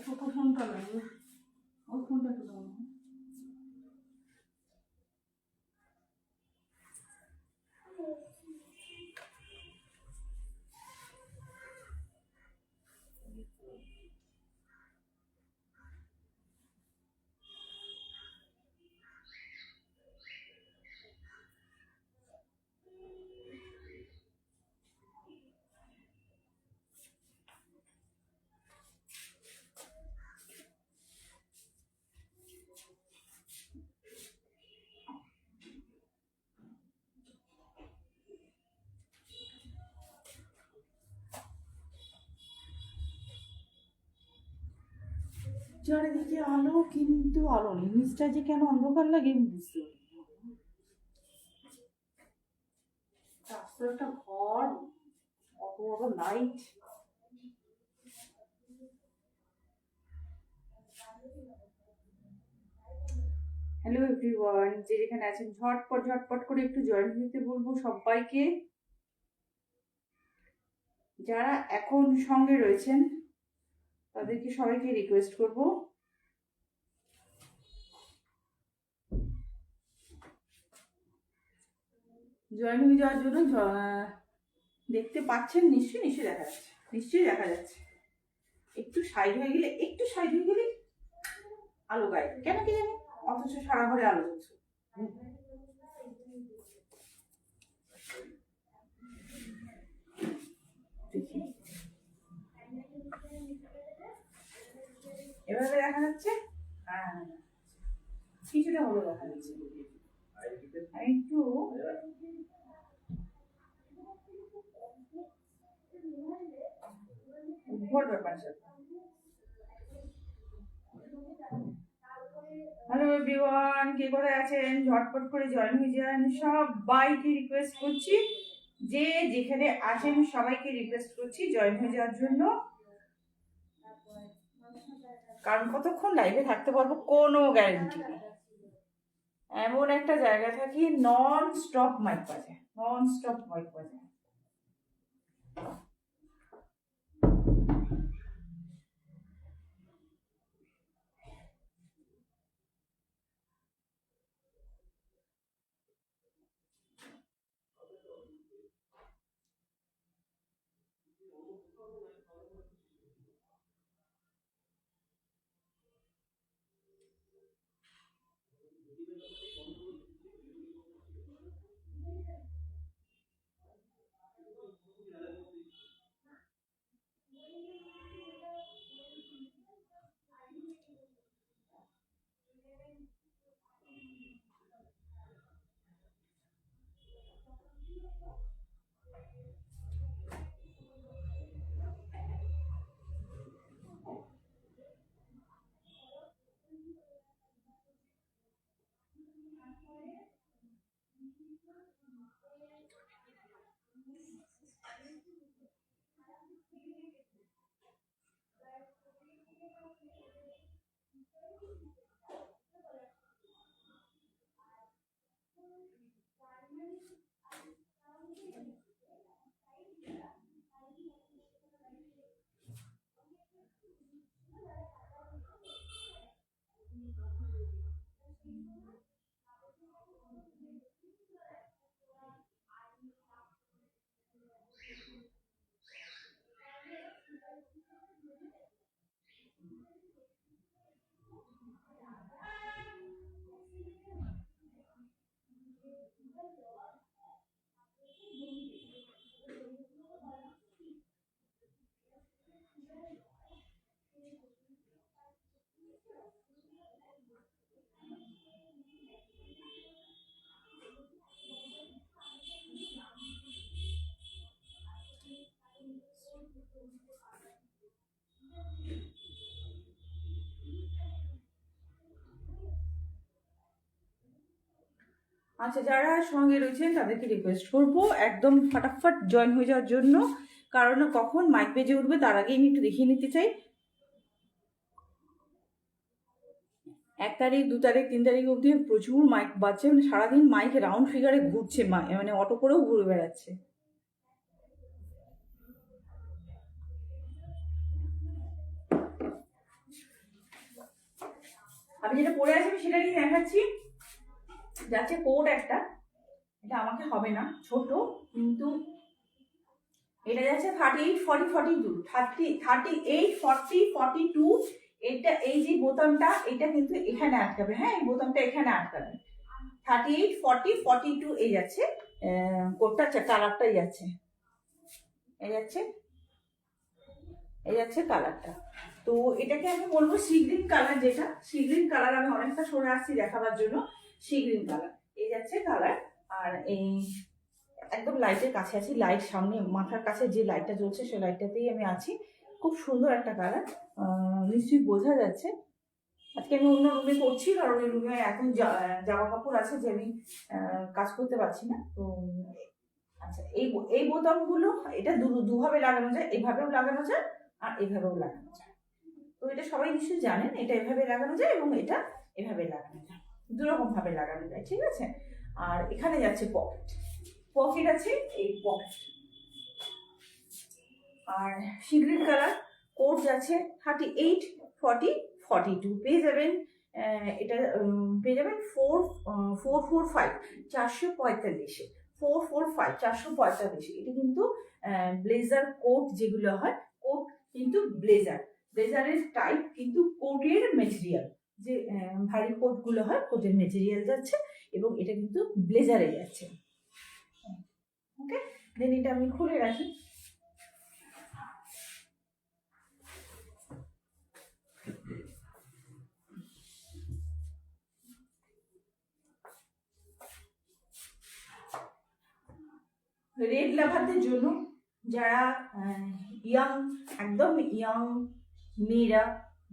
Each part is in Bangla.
ছোট ফোনটা লাগবে, ওই ফোনটা একটু দাও না। চারিদিকে আলো কিন্তু আলো নেই, নিচটা যে কেন অন্ধকার লাগে আমি বুঝতে পারি না। একটা ঘর, অত বড় লাইট। হ্যালো এভরিওয়ান, যে যেখানে আছেন ঝটপট ঝটপট করে একটু জয়েন দিতে বলবো সবাইকে। যারা এখন সঙ্গে রয়েছেন তাদেরকে সবাইকে রিকোয়েস্ট করব জয়েন হয়ে যাওয়ার জন্য। দেখতে পাচ্ছেন নিশ্চয়ই, নিশ্চয়ই দেখা যাচ্ছে, নিশ্চয়ই দেখা যাচ্ছে। একটু সাইড হয়ে গেলে, একটু সাইড হয়ে গেলে আলো গায়ে কেন কি জানি, অথচ সারা ঘরে আলো জ্বলছে। এভাবে দেখা যাচ্ছে, হ্যাঁ কিছুটা হলো দেখা যাচ্ছে। একটু উদ্ভট ব্যাপার। হ্যালো এভরিওয়ান, কে কোথায় আছেন ঝটপট করে জয়েন হয়ে যান। সবাইকে রিকোয়েস্ট করছি, যে যেখানে আছেন সবাইকে রিকোয়েস্ট করছি জয়েন হয়ে যাওয়ার জন্য। কারণ কতক্ষণ লাইভে থাকতে পারবো কোনো গ্যারেন্টি নেই। এমন একটা জায়গায় থাকি নন স্টপ মাইক বাজে, নন স্টপ মাইক বাজে। আচ্ছা, যারা সঙ্গে রয়েছেন তাদেরকে রিকোয়েস্ট করব একদম ফটাফট জয়েন হয়ে যাওয়ার জন্য। কারণ কখন মাইক বেজে উঠবে তার আগে আমি একটু দেখিয়ে নিতে চাই। 1 তারিখ 2 তারিখ 3 তারিখ অবধি প্রচুর মাইক বাজছে, মানে সারাদিন মাইক রাউন্ড ফিগারে ঘুরছে, মানে অটো করেও ঘুরে বেড়াচ্ছে। আমি যেটা পরে আছি আমি সেটা নিয়ে দেখাচ্ছি। যাচ্ছে কোট একটা, এটা আমাকে হবে না, ছোট, কিন্তু এটা যাচ্ছে 38 40 42 এটা এই যে বোতামটা এটা কিন্তু এখানে আটকাবে, হ্যাঁ এই বোতামটা এখানে আটকাবে। 38 40 42 এই যাচ্ছে কোটটা, কালারটাই যাচ্ছে, এই যাচ্ছে কালারটা। তো এটাকে আমি বলবো সি গ্রিন কালার, যেটা সি গ্রিন কালার, আমি অনেকটা সরে আসছি দেখাবার জন্য। সি গ্রিন কালার এই যাচ্ছে কালার। আর এই একদম লাইটের কাছে আছি, লাইট সামনে মাথার কাছে যে লাইটটা জ্বলছে সেই লাইটটাতেই আমি আছি। খুব সুন্দর একটা কালার, নিশ্চয়ই বোঝা যাচ্ছে। আজকে আমি অন্য রুমে করছি, কারণ ওই রুমে এখন জামা কাপড় আছে যে আমি কাজ করতে পারছি না। তো আচ্ছা, এই বোতামগুলো এটা দুভাবে লাগানো যায়, এইভাবেও লাগানো যায় আর এভাবেও লাগানো যায়। তো এটা সবাই নিশ্চয়ই জানেন, এটা এভাবে লাগানো যায় এবং এটা এভাবে লাগানো যায়, দুরকম ভাবে লাগানো যায়, ঠিক আছে। আর এখানে যাচ্ছে পকেট আছে, এই পকেট। আর সি গ্রিন কালার কোট যাচ্ছে 38 40 42 পেয়ে যাবেন। এটা পেয়ে যাবেন 445 445 445 এটা কিন্তু ব্লেজার কোট যেগুলো হয়, কোট কিন্তু ব্লেজারের টাইপ কিন্তু কোটের মেটেরিয়াল, যে ভারী কোটগুলো হয় কোটের মেটেরিয়াল যাচ্ছে এবং এটা কিন্তু ব্লেজারে যাচ্ছে। ওকে, দেন এটা আমি খুলে রাখি। রেড লাভারদের জন্য, যারা ইয়াং, একদম ইয়াং মেয়েরা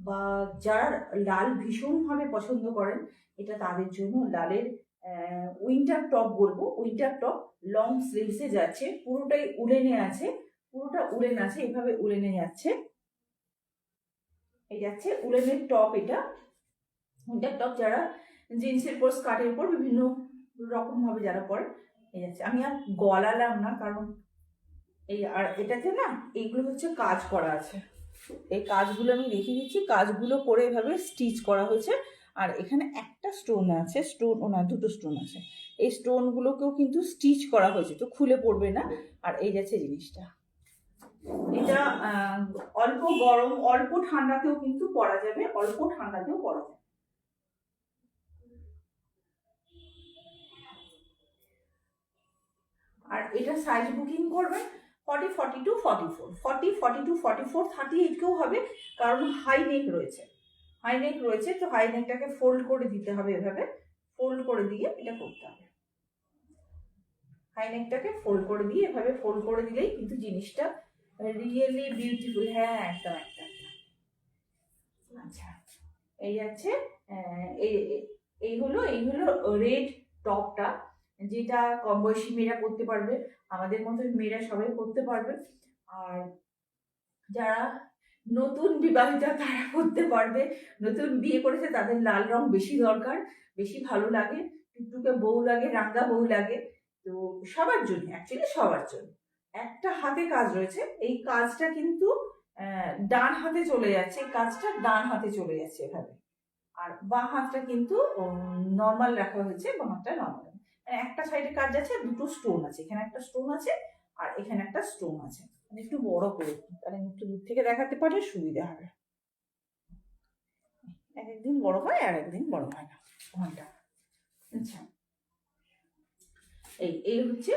বা যারা লাল ভীষণভাবে পছন্দ করেন, এটা তাদের জন্য লালের উইন্টার টপ বলবো। উইন্টার টপ লং স্লিভসে যাচ্ছে, পুরোটাই উলেনে আছে, পুরোটা উলেন আছে, এভাবে উলেনে যাচ্ছে, এই যাচ্ছে উলেনের টপ। এটা উইন্টার টপ যারা জিন্সের পর স্কার্টের পর বিভিন্ন রকম ভাবে যারা পরে, এই যাচ্ছে। আমি আর গলালাম না, কারণ এই আর এটাতে না এইগুলো হচ্ছে কাজ করা আছে, এই কাজগুলো আমি দেখিয়ে দিচ্ছি, কাজগুলো করে এভাবে স্টিচ করা হয়েছে। আর এখানে একটা স্টোন আছে, দুটো স্টোন আছে, এই স্টোনগুলোকেও কিন্তু স্টিচ করা হয়েছে, তো খুলে পড়বে না। আর এই যাচ্ছে জিনিসটা, এটা অল্প গরম অল্প ঠান্ডাতেও কিন্তু পরা যাবে, অল্প ঠান্ডাতেও পরা যাবে। আর এটা সাইজ বুকিং করবেন 40 42 44 40 42 44 38 কেও হবে, কারণ হাই নেক রয়েছে, তো হাই নেকটাকে ফোল্ড করে দিতে হবে, এভাবে ফোল্ড করে দিয়ে এটা করতে হবে। হাই নেকটাকে ফোল্ড করে দিয়ে এভাবে ফোল্ড করে দিলেই কিন্তু জিনিসটা রিয়েলি বিউটিফুল। হ্যাঁ, একদম একটা। আচ্ছা, এই যাচ্ছে এই হলো রেড টপটা, যেটা কম বয়সী মেয়েরা পরতে পারবে, আমাদের মতো মেয়েরা সবাই পরতে পারবে। আর যারা নতুন বিবাহিতা তারা পরতে পারবে, নতুন বিয়ে করেছে তাদের লাল রং বেশি দরকার, বেশি ভালো লাগে, টুকটুকে বউ লাগে, রাঙ্গা বউ লাগে। তো সবার জন্য, অ্যাকচুয়ালি সবার জন্য একটা হাতে কাজ রয়েছে, এই কাজটা কিন্তু ডান হাতে চলে যাচ্ছে, কাজটা ডান হাতে চলে যাচ্ছে এভাবে। আর বাঁ হাতটা কিন্তু নর্মাল রাখা হয়েছে, বাঁ হাতটা নর্মাল। একটা সাইডে কাজ যাচ্ছে, দুটো স্টোন আছে, এখানে একটা স্টোন আছে আর এখানে একটা স্টোন আছে। মানে একটু বড় করে, তাহলে একটু দূর থেকে দেখাতে পারলে সুবিধা হবে। এক একদিন বড় হয় আর একদিন বড় হয় না ঘন্টা। আচ্ছা, এই হচ্ছে।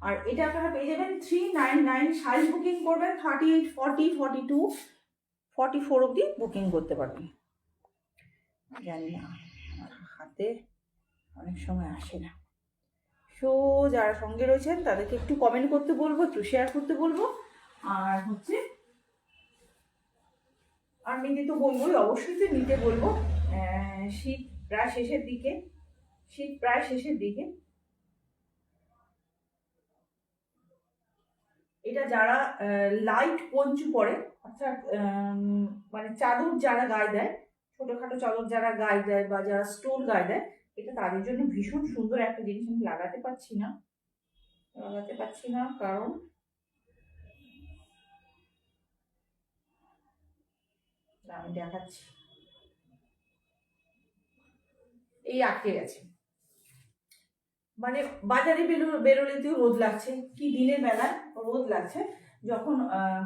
আর এটা আপনারা পেয়ে যাবেন 399, সাইজ বুকিং করবেন 38 40 42 44 অব্দি বুকিং করতে পারবেন। জানি না, হাতে অনেক সময় আসে না। সো যারা সঙ্গে রয়েছেন তাদেরকে একটু কমেন্ট করতে বলবো, একটু শেয়ার করতে বলবো। আর হচ্ছে আর নিতে তো বলবোই, অবশ্যই তো নিতে বলবো। শীত প্রায় শেষের দিকে, এটা যারা লাইট পঞ্চু পরে, অর্থাৎ মানে চাদর যারা গায়ে দেয়, ছোটখাটো চাদর যারা গায়ে দেয় বা যারা স্টোল গায়ে দেয়, এটা তাদের জন্য ভীষণ সুন্দর একটা জিনিস। আমি লাগাতে পারছি না কারণ আমি দেখাচ্ছি, এই আটকে গেছে। মানে বাজারে বেরোলেতেও রোদ লাগছে, কি দিনের বেলা রোদ লাগছে, যখন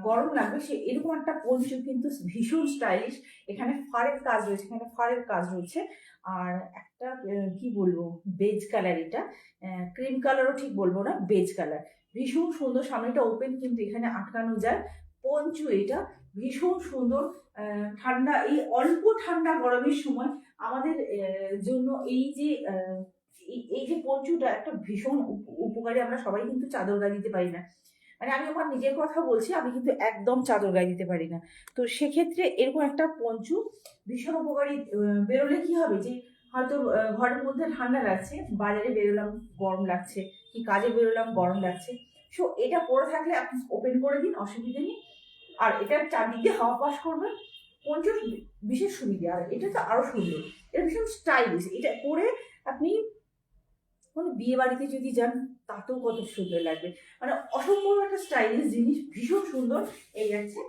গরম লাগবে সে এরকম একটা পঞ্চু কিন্তু ভীষণ স্টাইলিশ। এখানে ফারের কাজ রয়েছে, এখানে ফারের কাজ রয়েছে। আর একটা কি বলবো, বেজ কালার, এটা ক্রিম কালারও ঠিক বলবো না, বেজ কালার, ভীষণ সুন্দর। সামনেটা ওপেন কিন্তু এখানে আটকানো যায় পঞ্চু, এটা ভীষণ সুন্দর। ঠান্ডা, এই অল্প ঠান্ডা গরমের সময় আমাদের জন্য এই যে এই যে পঞ্চুটা একটা ভীষণ উপকারী। আমরা সবাই কিন্তু চাদর গায়ে দিতে পারি না, মানে আমি আমার নিজের কথা বলছি, আমি কিন্তু একদম চাদর গায়ে দিতে পারি না। তো সেক্ষেত্রে এরকম একটা পঞ্চু ভীষণ উপকারী। বেরোলে কি হবে, যে হয়তো ঘরের মধ্যে ঠান্ডা লাগছে, বাজারে বেরোলাম গরম লাগছে, কি কাজে বেরোলাম গরম লাগছে, সো এটা পরে থাকলে আপনি ওপেন করে দিন, অসুবিধা নেই। আর এটা চারদিকে হাওয়া পাস করবে, পঞ্চুর বিশেষ সুবিধা। আর এটা তো আরো সুন্দর, এটা ভীষণ স্টাইলিশ। এটা পরে আপনি কোনো বিয়ে বাড়িতে যদি যান তাতেও কত সুন্দর লাগবে, মানে অসম্ভব একটা স্টাইলিশ জিনিস, ভীষণ সুন্দর। এই যাচ্ছে,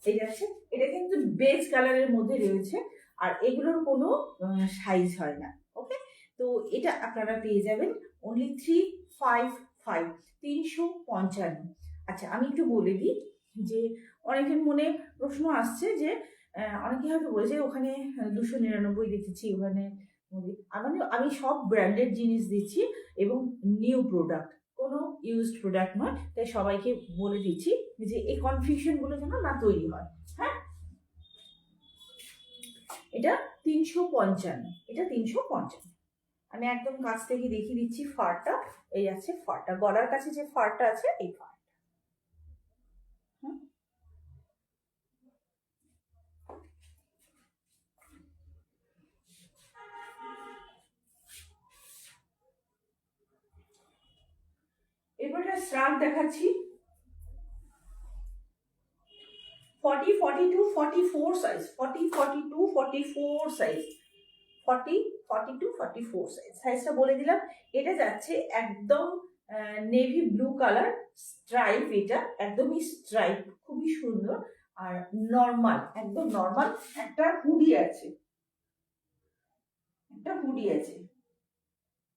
এই যাচ্ছে, এটা কিন্তু বেজ কালারের মধ্যে রয়েছে, আর এগুলোর কোনো সাইজ হয় না। ওকে, তো এটা আপনারা পেয়ে যাবেন অনলি 355, 355। আচ্ছা, আমি একটু বলে দিই যে অনেকের মনে প্রশ্ন আসছে যে অনেকে হয়তো বলেছে ওখানে 299 দেখেছি, ওখানে আমি সব ব্র্যান্ডেড জিনিস দিচ্ছি এবং নিউ প্রোডাক্ট, কোনো ইউজড প্রোডাক্ট নয়। তাই সবাইকে বলে দিচ্ছি যে এই কনফিউশনগুলো যেন না তৈরি হয়। হ্যাঁ, এটা 355, এটা 355। আমি একদম কাছ থেকে দেখিয়ে দিচ্ছি ফারটা। এই আছে ফারটা, গলার কাছে যে ফারটা আছে, এই ফার। এরপর একটা স্ট্রাপ দেখাচ্ছি, 40, 42, 44 সাইজ, 40, 42, 44 সাইজ, 40, 42, 44 সাইজ। সাইজটা বলে দিলাম। এটা যাচ্ছে একদম নেভি ব্লু কালার স্ট্রাইপ, এটা একদমই স্ট্রাইপ, খুবই সুন্দর। আর নর্মাল, একদম নর্মাল একটা হুডি আছে, একটা হুডি আছে।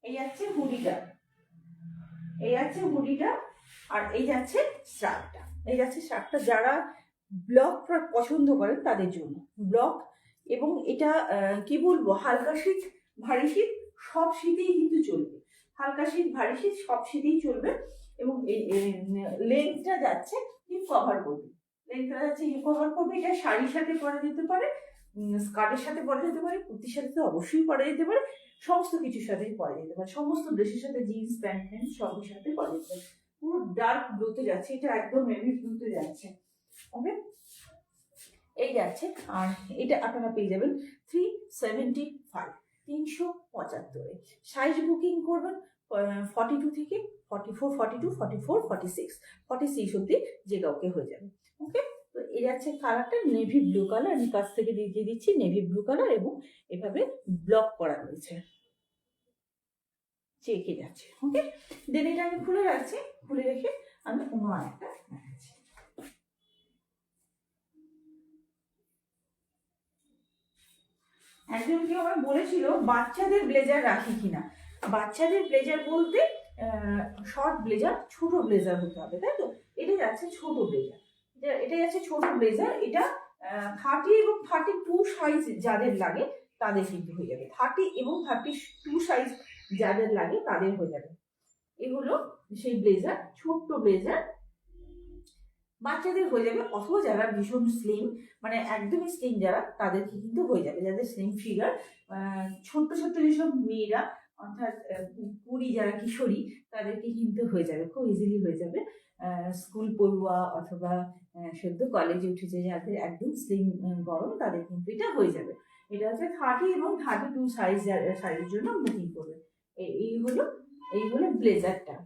এই যাচ্ছে হুডিটা, এই যাচ্ছে হুডিটা, আর এই যাচ্ছে শার্টটা, এই যাচ্ছে শার্টটা। যারা ব্লক পছন্দ করেন তাদের জন্য ব্লক। এবং এটা কি বলবো, হালকা শীত ভারী শীত সব শীতেই কিন্তু চলবে, হালকা শীত ভারী শীত সব শীতেই চলবে। এবং লেন্থটা যাচ্ছে হিপ কভার করবে, লেন্থটা যাচ্ছে হিপ কভার করবে। এটা শাড়ির সাথে পরা যেতে পারে, স্কার্টের সাথে পরা যেতে পারে, কুর্তির সাথে তো অবশ্যই পরা যেতে পারে, সমস্ত কিছুর সাথেই পরা যেতে পারে, সমস্ত ড্রেসের সাথে, জিন্স প্যান্ট প্যান্ট সবের সাথে পরা যেতে পারে। পুরো ডার্ক ব্লুতে যাচ্ছে, এটা একদম নেভি ব্লুতে যাচ্ছে। ওকে, এই যাচ্ছে। আর এটা আপনারা পেয়ে যাবেন 375, 375। সাইজ বুকিং করবেন 42 থেকে 44, 42, 44, 46, 46 অব্দি যে কাউকে হয়ে যাবে। ওকে, তো এই যাচ্ছে কালারটা নেভি ব্লু কালার, আমি কাছ থেকে দিয়ে দিচ্ছি নেভি ব্লু কালার, এবং এভাবে ব্লক করা রয়েছে, চেকে যাচ্ছে। ওকে, দেন এটা আমি খুলে রাখছি, খুলে রেখে আমি অন্য একটা দেখাচ্ছি। একজন কেউ আমার বলেছিল বাচ্চাদের ব্লেজার রাখি কিনা। বাচ্চাদের ব্লেজার বলতে শর্ট ব্লেজার, ছোট ব্লেজার হতে হবে, তাই তো? এটা যাচ্ছে ছোট ব্লেজার, এটা যাচ্ছে ছোট ব্লেজার। এটা 30 এবং 32 সাইজ যাদের লাগে তাদের কিন্তু হয়ে যাবে, 30 এবং 32 সাইজ যাদের লাগে তাদের হয়ে যাবে। এগুলো সেই ব্লেজার, ছোট্ট ব্লেজার, বাচ্চাদের হয়ে যাবে। অথবা যারা ভীষণ স্লিম, মানে একদমই স্লিম যারা, তাদেরকে কিন্তু হয়ে যাবে, যাদের স্লিম ফিগার, ছোট্ট ছোট্ট যেসব মেয়েরা, অর্থাৎ কুড়ি যারা কিশোরী, তাদেরকে কিন্তু হয়ে যাবে, খুব ইজিলি হয়ে যাবে। স্কুল পড়ুয়া অথবা সদ্য কলেজে উঠেছে যাদের একদম স্লিম গরম, তাদের কিন্তু এটা হয়ে যাবে। এটা হচ্ছে 30 এবং 32 সাইজের জন্য বুকিং করবে। এই হলো ব্লেজারটা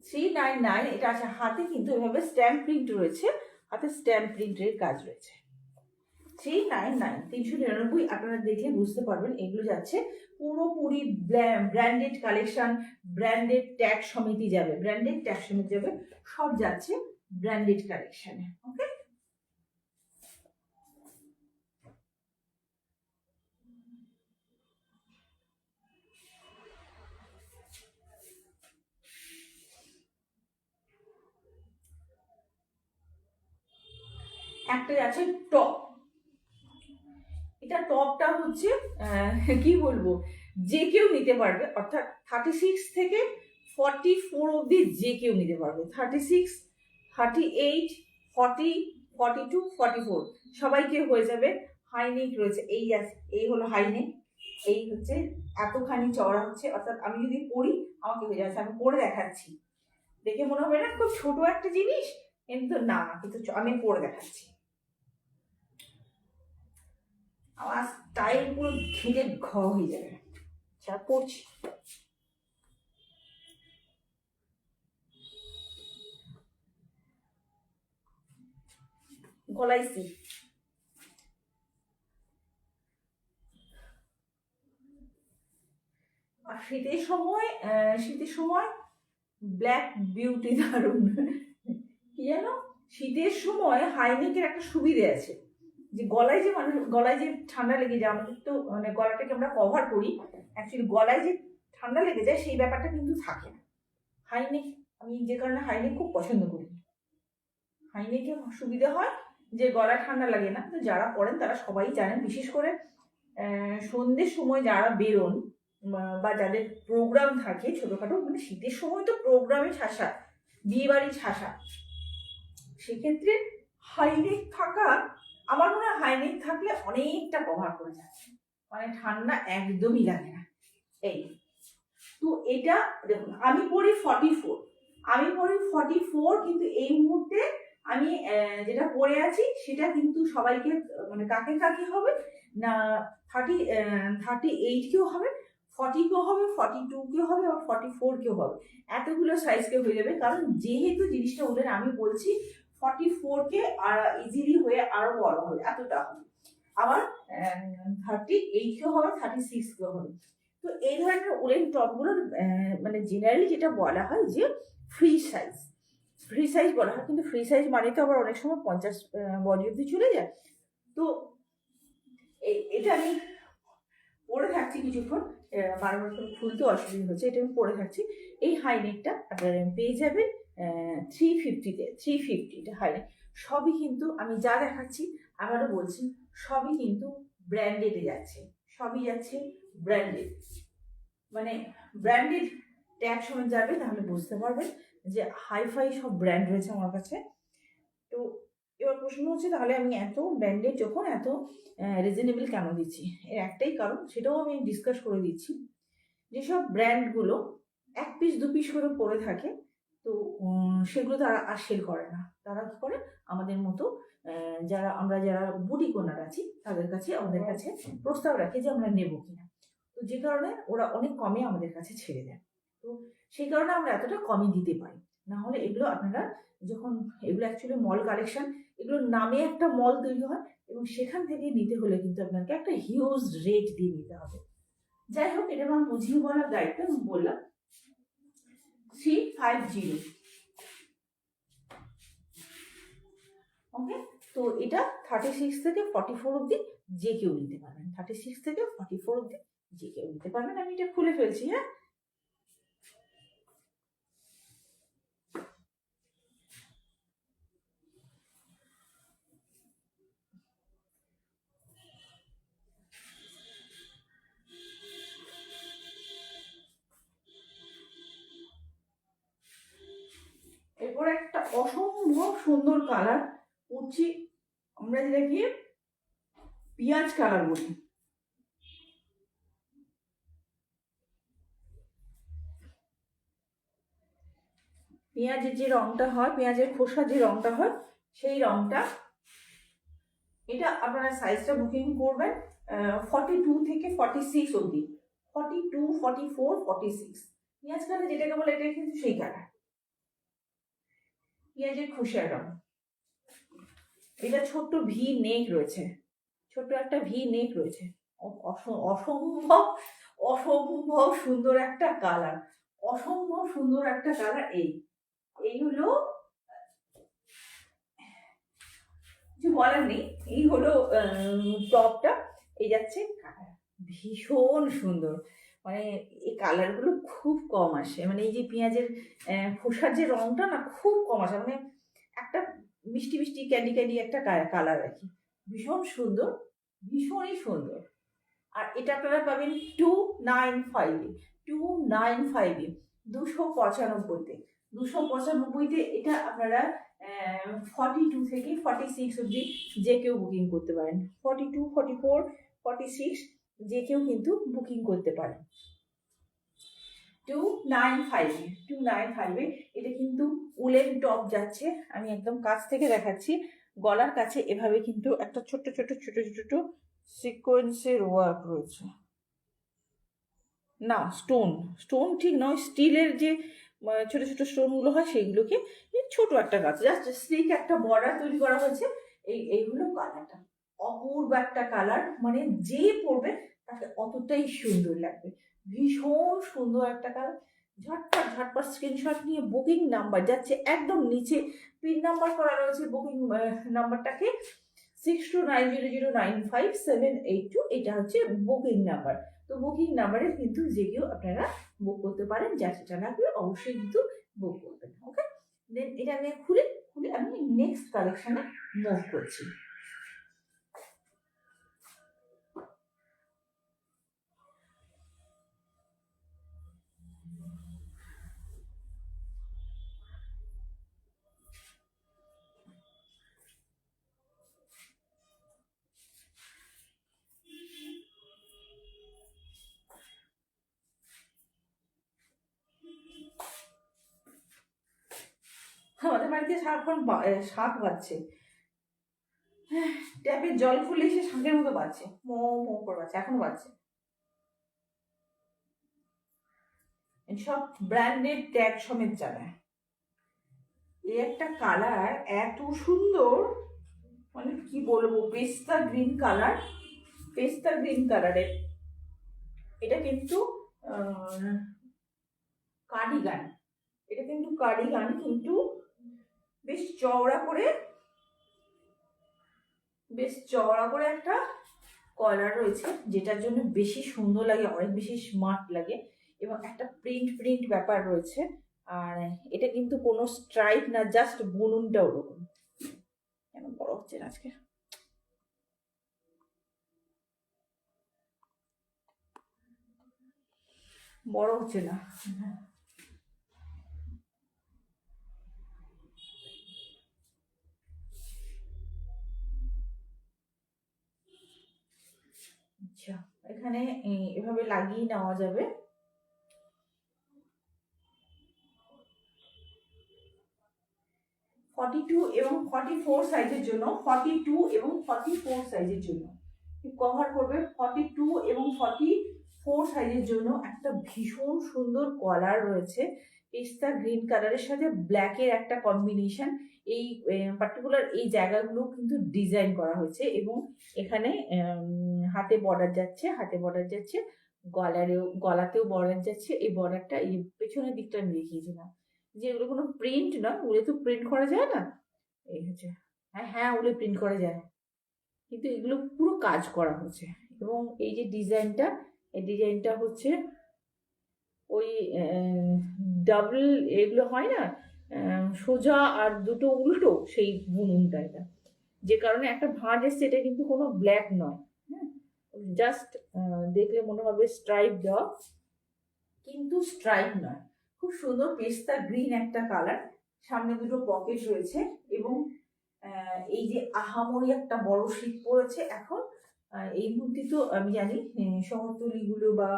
399। এটা আছে হাতে, কিন্তু এভাবে স্ট্যাম্প প্রিন্ট রয়েছে, হাতে স্ট্যাম্প প্রিন্টের কাজ রয়েছে। 399, 399। আপনারা দেখলে বুঝতে পারবেন এগুলো যাচ্ছে পুরোপুরি ব্র্যান্ডেড কালেকশন, ব্র্যান্ডেড ট্যাগ সমিতি যাবে, ব্র্যান্ডেড ট্যাগ সমিতি যাবে, সব যাচ্ছে ব্র্যান্ডেড কালেকশনে। ওকে, একটাই আছে টপ। এটা টপটা হচ্ছে কি বলবো, যে কেউ নিতে পারবে, অর্থাৎ 36 থেকে 44 অব্দি যে কেউ নিতে পারবে। 36, 38, 40, 42, 44 সবাইকে হয়ে যাবে। হাইনেক রয়েছে, এই হলো হাইনেক, এই হচ্ছে এতখানি চওড়া হচ্ছে, অর্থাৎ আমি যদি পরি আমাকে হয়ে যাচ্ছে। আমি পরে দেখাচ্ছি, দেখে মনে হবে না খুব ছোট একটা জিনিস, কিন্তু না, কিন্তু আমি পরে দেখাচ্ছি। আমার স্টাইল পুরো ঘিরে ঘ হয়ে যাবে। যা পড়ছি, গলাইছি। আর শীতের সময় ব্ল্যাক বিউটি দারুণ। কি জানো, শীতের সময় হাইনেকের একটা সুবিধে আছে, যে গলায় যে ঠান্ডা লেগে যায়, আমাদের তো মানে গলাটাকে আমরা কভার করি, অ্যাকচুয়ালি গলায় যে ঠান্ডা লেগে যায় সেই ব্যাপারটা কিন্তু থাকে না হাইনেক। আমি যে কারণে হাইনেক খুব পছন্দ করি। হাইনেকে সুবিধা হয় যে গলা ঠান্ডা লাগে না। তো যারা পড়েন তারা সবাই জানেন, বিশেষ করে সন্ধ্যের সময় যারা বেরোন বা যাদের প্রোগ্রাম থাকে ছোটখাটো, মানে শীতের সময় তো প্রোগ্রামে ঠাসা, বিয়ে বাড়ি ঠাসা, সেক্ষেত্রে হাইনেক থাকা, আমার মনে হয় হাইনেক থাকলে অনেকটা কভার করে যায়, মানে ঠান্ডা একদমই লাগে না। এই তো এটা দেখুন, আমি পড়ি 44, কিন্তু এই মুহূর্তে আমি যেটা পরে আছি সেটা কিন্তু সবাইকে, মানে কাকে কাকে হবে না, 38 কেও হবে, 40 কেও হবে, 42 কেও হবে, আর 44 কেও হবে, এতগুলো সাইজকে হয়ে যাবে। কারণ যেহেতু জিনিসটা ওদের, আমি বলছি 44 কে আর ইজিলি হয়ে আরো বড় হবে, এতটা হবে, আবার 38 কেও হবে, 36 কেও হবে। তো এই ধরনের উলেন টপগুলোর মানে জেনারেলি যেটা বলা হয় যে ফ্রি সাইজ বলা হয়, কিন্তু ফ্রি সাইজ মানে তো আবার অনেক সময় 50 বডি অব্দি চলে যায়। তো এটা আমি পরে থাকছি কিছুক্ষণ, বারবার করে খুলতে অসুবিধা হচ্ছে, এটা আমি পরে থাকছি। এই হাইনেকটা আপনারা পেয়ে যাবেন 350-তে, 350 এটা হাইনেক। সবই কিন্তু আমি যা দেখাচ্ছি, আবারও বলছি, সবই কিন্তু ব্র্যান্ডেডে যাচ্ছে, সবই যাচ্ছে ব্র্যান্ডেড, মানে ব্র্যান্ডেড ট্যাগ সময় যাবে তাহলে বুঝতে পারবেন যে হাইফাই সব ব্র্যান্ড রয়েছে আমার কাছে। তো এবার প্রশ্ন হচ্ছে, তাহলে আমি এত ব্র্যান্ডেড যখন এত রিজনেবল কেন দিচ্ছি? এর একটাই কারণ, সেটাও আমি ডিসকাস করে দিচ্ছি। যেসব ব্র্যান্ডগুলো 1 পিস 2 পিস করে পরে থাকে, তো সেগুলো তারা আর সেল করে না। তারা কি করে, আমাদের মতো যারা বুটিক ওনার আছি তাদের কাছে, আমাদের কাছে প্রস্তাব রাখে যে আমরা নেবো কিনা। তো যে কারণে ওরা অনেক কমে আমাদের কাছে ছেড়ে দেয়। তো সেই কারণে আমরা এতটা কমই দিতে পারি। না হলে এগুলো আপনারা যখন, এগুলো অ্যাকচুয়ালি মল কালেকশন, এগুলোর নামে একটা মল তৈরি হয়, এবং সেখান থেকে নিতে হলে কিন্তু আপনাকে একটা হিউজ রেট দিয়ে নিতে হবে। যাই হোক, এটা আমার বুঝিয়ে বলার দায়িত্ব, আমি বললাম 350। ওকে, তো এটা 36 থেকে 44 অব্দি যে কেউ নিতে পারবেন, 36 থেকে 44 অব্দি যে কেউ নিতে পারবেন। আমি এটা খুলে ফেলছি। হ্যাঁ, এরপর একটা অসম্ভব সুন্দর কালার পড়ছি, আমরা যেটাকে পেঁয়াজ কালার বলি। পেঁয়াজের যে রংটা হয়, পেঁয়াজের খোসার যে রংটা হয়, সেই রংটা। এটা আপনারা সাইজটা বুকিং করবেন 42 থেকে 46 অব্দি, 42, 44, 46 পেঁয়াজ কালার যেটাকে বলে, এটা কিন্তু সেই কালার, পেঁয়াজের খোসার রং। এটা ছোট্ট ভি নেক রয়েছে, ছোট্ট একটা ভি নেক রয়েছে, অসম্ভব অসম্ভব সুন্দর একটা কালার, অসম্ভব সুন্দর একটা কালার। এই হলো, কিছু বলার নেই, এই হলো টপটা। এই যাচ্ছে কালার, ভীষণ সুন্দর, মানে এই কালারগুলো খুব কম আসে, মানে এই যে পেঁয়াজের খোসার যে রংটা না, খুব কম আসে, মানে একটা মিষ্টি মিষ্টি ক্যান্ডি ক্যান্ডি একটা কালার আর কি, ভীষণ সুন্দর, ভীষণই সুন্দর। আর এটা আপনারা পাবেন 295 295 295 295 এটা আপনারা 42 থেকে 46 অব্দি যে কেউ বুকিং করতে পারেন, 42 44 46 যে কেউ কিন্তু বুকিং করতে পারেন। 295 এটা কিন্তু উলেন টপ যাচ্ছে, আমি একদম কাছ থেকে দেখাচ্ছি। গলার কাছে এভাবে কিন্তু একটা ছোট ছোট ছোট ছোট সিকোয়েন্সের ওয়ার্ক রয়েছে, না স্টোন, স্টোন ঠিক নয়, স্টিলের যে ছোট ছোট স্টোনগুলো হয় সেইগুলোকে ছোট একটা গাছ জাস্ট স্লিক একটা বর্ডার তৈরি করা হয়েছে। এইগুলো কালারটা অপূর্ব একটা কালার, মানে যে পরবে তাকে অতটাই সুন্দর লাগবে, ভীষণ সুন্দর একটা কালার। ঝটপট ঝটপট স্ক্রিনশট নিয়ে বুকিং নাম্বার যাচ্ছে একদম নিচে, পিন নাম্বার করা রয়েছে বুকিং নাম্বারটাকে 6290095782, এটা হচ্ছে বুকিং নাম্বার। তো বুকিং নাম্বারে কিন্তু যে কেউ আপনারা বুক করতে পারেন, যা সেটা লাগবে অবশ্যই কিন্তু বুক করবেন। ওকে, দেন এটা আমি খুলে আমি নেক্সট কালেকশনে মুভ করছি। আমাদের বাড়িতে সারাক্ষণ শাক বাজছে, ট্যাপের জল ফুলে এসে শাকের মতো বাজছে, মো মো করে বাজছে, এখনো বাজছে। সব ব্র্যান্ডেড ট্যাগ সমেত চালায়। এই একটা কালার এত সুন্দর, মানে কি বলবো, পেস্তা গ্রিন কালার, পেস্তা গ্রিন কালারের। এটা কিন্তু কার্ডিগান, এটা কিন্তু কার্ডিগান, কিন্তু বেশ চওড়া করে, বেশ চওড়া করে একটা কলার রয়েছে, যেটার জন্য বেশি সুন্দর লাগে, অনেক বেশি স্মার্ট লাগে, এবং একটা প্রিন্ট প্রিন্ট ব্যাপার রয়েছে। আর এটা কিন্তু কোনো স্ট্রাইপ না, জাস্ট বুনুনটা ওরকম। কেন বড় হচ্ছে না আজকে, বড় হচ্ছে না। আচ্ছা, এখানে এভাবে লাগিয়ে নেওয়া যাবে। ফর্টি টু এবং 44 সাইজের জন্য, 42 এবং 44 সাইজের জন্য কভার করবে। 42 এবং 44 সাইজের জন্য একটা ভীষণ সুন্দর কলার রয়েছে, পেস্তা গ্রিন কালারের সাথে ব্ল্যাকের একটা কম্বিনেশন। এই পার্টিকুলার এই জায়গাগুলো কিন্তু ডিজাইন করা হয়েছে, এবং এখানে হাতে বর্ডার যাচ্ছে, হাতে বর্ডার যাচ্ছে, গলাতেও বর্ডার যাচ্ছে। এই বর্ডারটা এই পেছনের দিকটা আমি দেখিয়েছিলাম, যে এগুলো কোনো প্রিন্ট না, উলে তো প্রিন্ট করা যায় না, এই হচ্ছে, হ্যাঁ হ্যাঁ উলে প্রিন্ট করা যায়, কিন্তু এগুলো পুরো কাজ করা হচ্ছে। এবং এই যে ডিজাইনটা, এই ডিজাইনটা হচ্ছে ওই ডাবল এগুলো হয় না, সোজা আর দুটো উল্টো, সেই বুনুনটা এটা, যে কারণে একটা ভাঁজ এসছে, এটা কিন্তু কোনো ব্ল্যাক নয়, হ্যাঁ, জাস্ট দেখলে মনে হবে স্ট্রাইপ দেওয়া, কিন্তু স্ট্রাইপ নয়। খুব সুন্দর পেস্তা গ্রিন একটা কালার, সামনে দুটো পকেট রয়েছে, এবং এই যে আহামরি একটা বড় শীত পড়েছে এখন, এই মুহূর্তে তো আমি জানি শহরতলিগুলো বা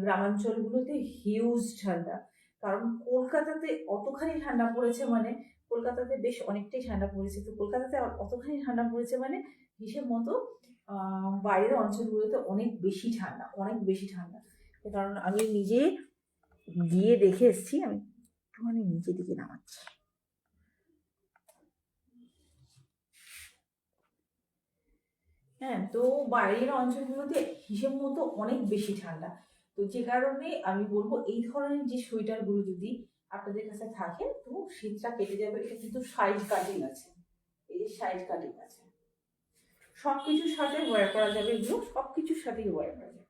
গ্রামাঞ্চলগুলোতে হিউজ ঠান্ডা, কারণ কলকাতাতে অতখানি ঠান্ডা পড়েছে, মানে কলকাতাতে বেশ অনেকটাই ঠান্ডা পড়েছে, তো কলকাতাতে অতখানি ঠান্ডা পড়েছে মানে হিসেব মতো বাইরের অঞ্চলগুলোতে অনেক বেশি ঠান্ডা, অনেক বেশি ঠান্ডা। কারণ আমি নিজে গিয়ে দেখে এসেছি, আমি একটুখানি নিচের দিকে নামাচ্ছি। হ্যাঁ, তো বাইরের অঞ্চলগুলোতে হিসেব মতো অনেক বেশি ঠান্ডা, তো যে কারণে আমি বলবো এই ধরনের যে সোয়েটারগুলো যদি আপনাদের কাছে থাকে, তো শীতটা কেটে যাবে। এটা কিন্তু সাইজ কাটিং আছে, এই যে সাইজ কাটিং আছে, সব কিছুর সাথে ওয়্যার করা যাবে, এগুলো সব কিছুর সাথেই ওয়্যার করা যাবে।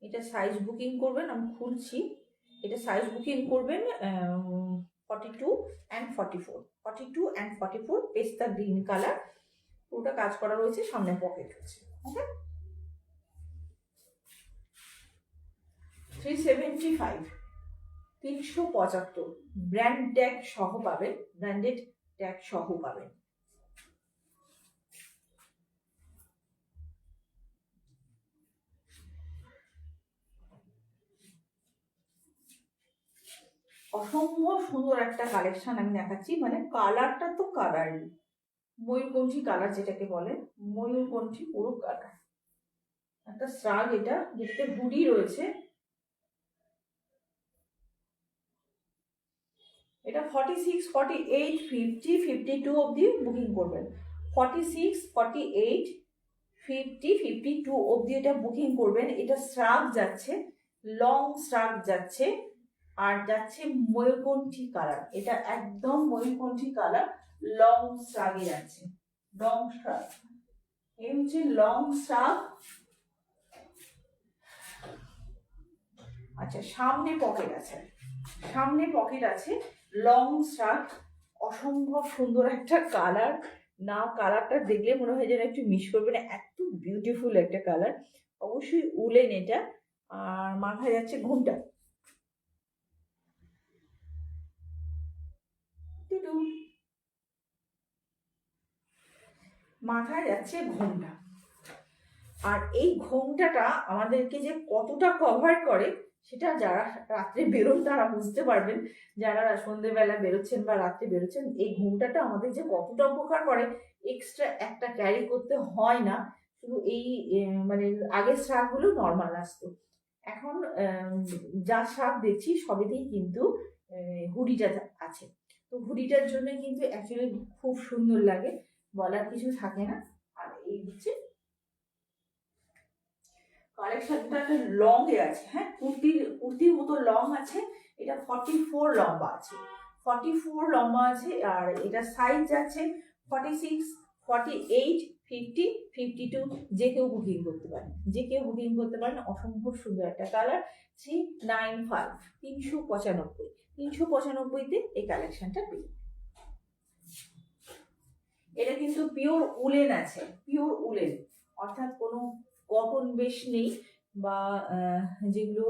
এটা সাইজ বুকিং করবেন, আমি খুলছি। এটা সাইজ বুকিং করবেন 42 অ্যান্ড 44, 42 অ্যান্ড 44, পেস্তা গ্রিন কালার, পুরোটা কাজ করা রয়েছে, সামনে পকেট রয়েছে। ওকে, 375, 375, ব্র্যান্ড ট্যাগ সহ পাবেন, ব্র্যান্ডেড ট্যাগ সহ পাবেন। অসম্ভব সুন্দর একটা কালেকশন আমি দেখাচ্ছি, মানে কালারটা তো কালারই, ময়ূরকণ্ঠী কালার যেটাকে বলে, ময়ূরকণ্ঠী পুরো কালার, একটা শ্রাগ এটা, যেটাতে হুডি রয়েছে। এটা 46, 48, 50, 52 অবধি বুকিং করবেন। 46, 48, 50, 52 অবধি এটা বুকিং করবেন। এটা শ্রাগ যাচ্ছে, লং শ্রাগ যাচ্ছে, আর যাচ্ছে ময়ূরকণ্ঠী কালার। এটা একদম ময়ূরকণ্ঠী কালার, লং শ্রাগে যাচ্ছে, লং শ্রাগ। এই হচ্ছে লং শ্রাগ। আচ্ছা, সামনে পকেট আছে, সামনে পকেট আছে, লং শ্রাগ, অসম্ভব সুন্দর একটা কালার। না, কালারটা দেখলে মনে হয় যেন একটু মিস করবে না, এত বিউটিফুল একটা কালার। অবশ্যই উলেন এটা। আর মাথায় যাচ্ছে ঘুমটা, মাথায় যাচ্ছে ঘোমটা। আর এই ঘোমটাটা আমাদেরকে যে কতটা কভার করে সেটা যারা রাত্রে বেরোন তারা বুঝতে পারবেন। যারা সন্ধ্যেবেলা বেরোচ্ছেন বা রাত্রে বেরোচ্ছেন, এই ঘোমটাটা আমাদের যে কতটা উপকার করে, এক্সট্রা একটা ক্যারি করতে হয় না। শুধু এই মানে আগের শাকগুলো নর্মাল আসতো, এখন যা শাক দেখছি সবেতেই কিন্তু হুডিটা আছে। তো হুডিটার জন্য কিন্তু অ্যাকচুয়ালি খুব সুন্দর লাগে, বলার কিছু থাকে না। আর এই হচ্ছে কালেকশনটা, লং এ আছে, হ্যাঁ, কুর্তির মতো লং আছে। এটা 44 লম্বা আছে, 44 লম্বা আছে। আর এটা সাইজ আছে 46, 48, 50, 52, যে কেউ বুকিং করতে পারেন, যে কেউ বুকিং করতে পারেন। অসম্ভব সুন্দর একটা কালার। 395, 395, 395-তে এই কালেকশনটা পেয়ে। এটা কিন্তু পিওর উলেন আছে, পিওর উলেন, অর্থাৎ কোনো কটন বেশ নেই, বা যেগুলো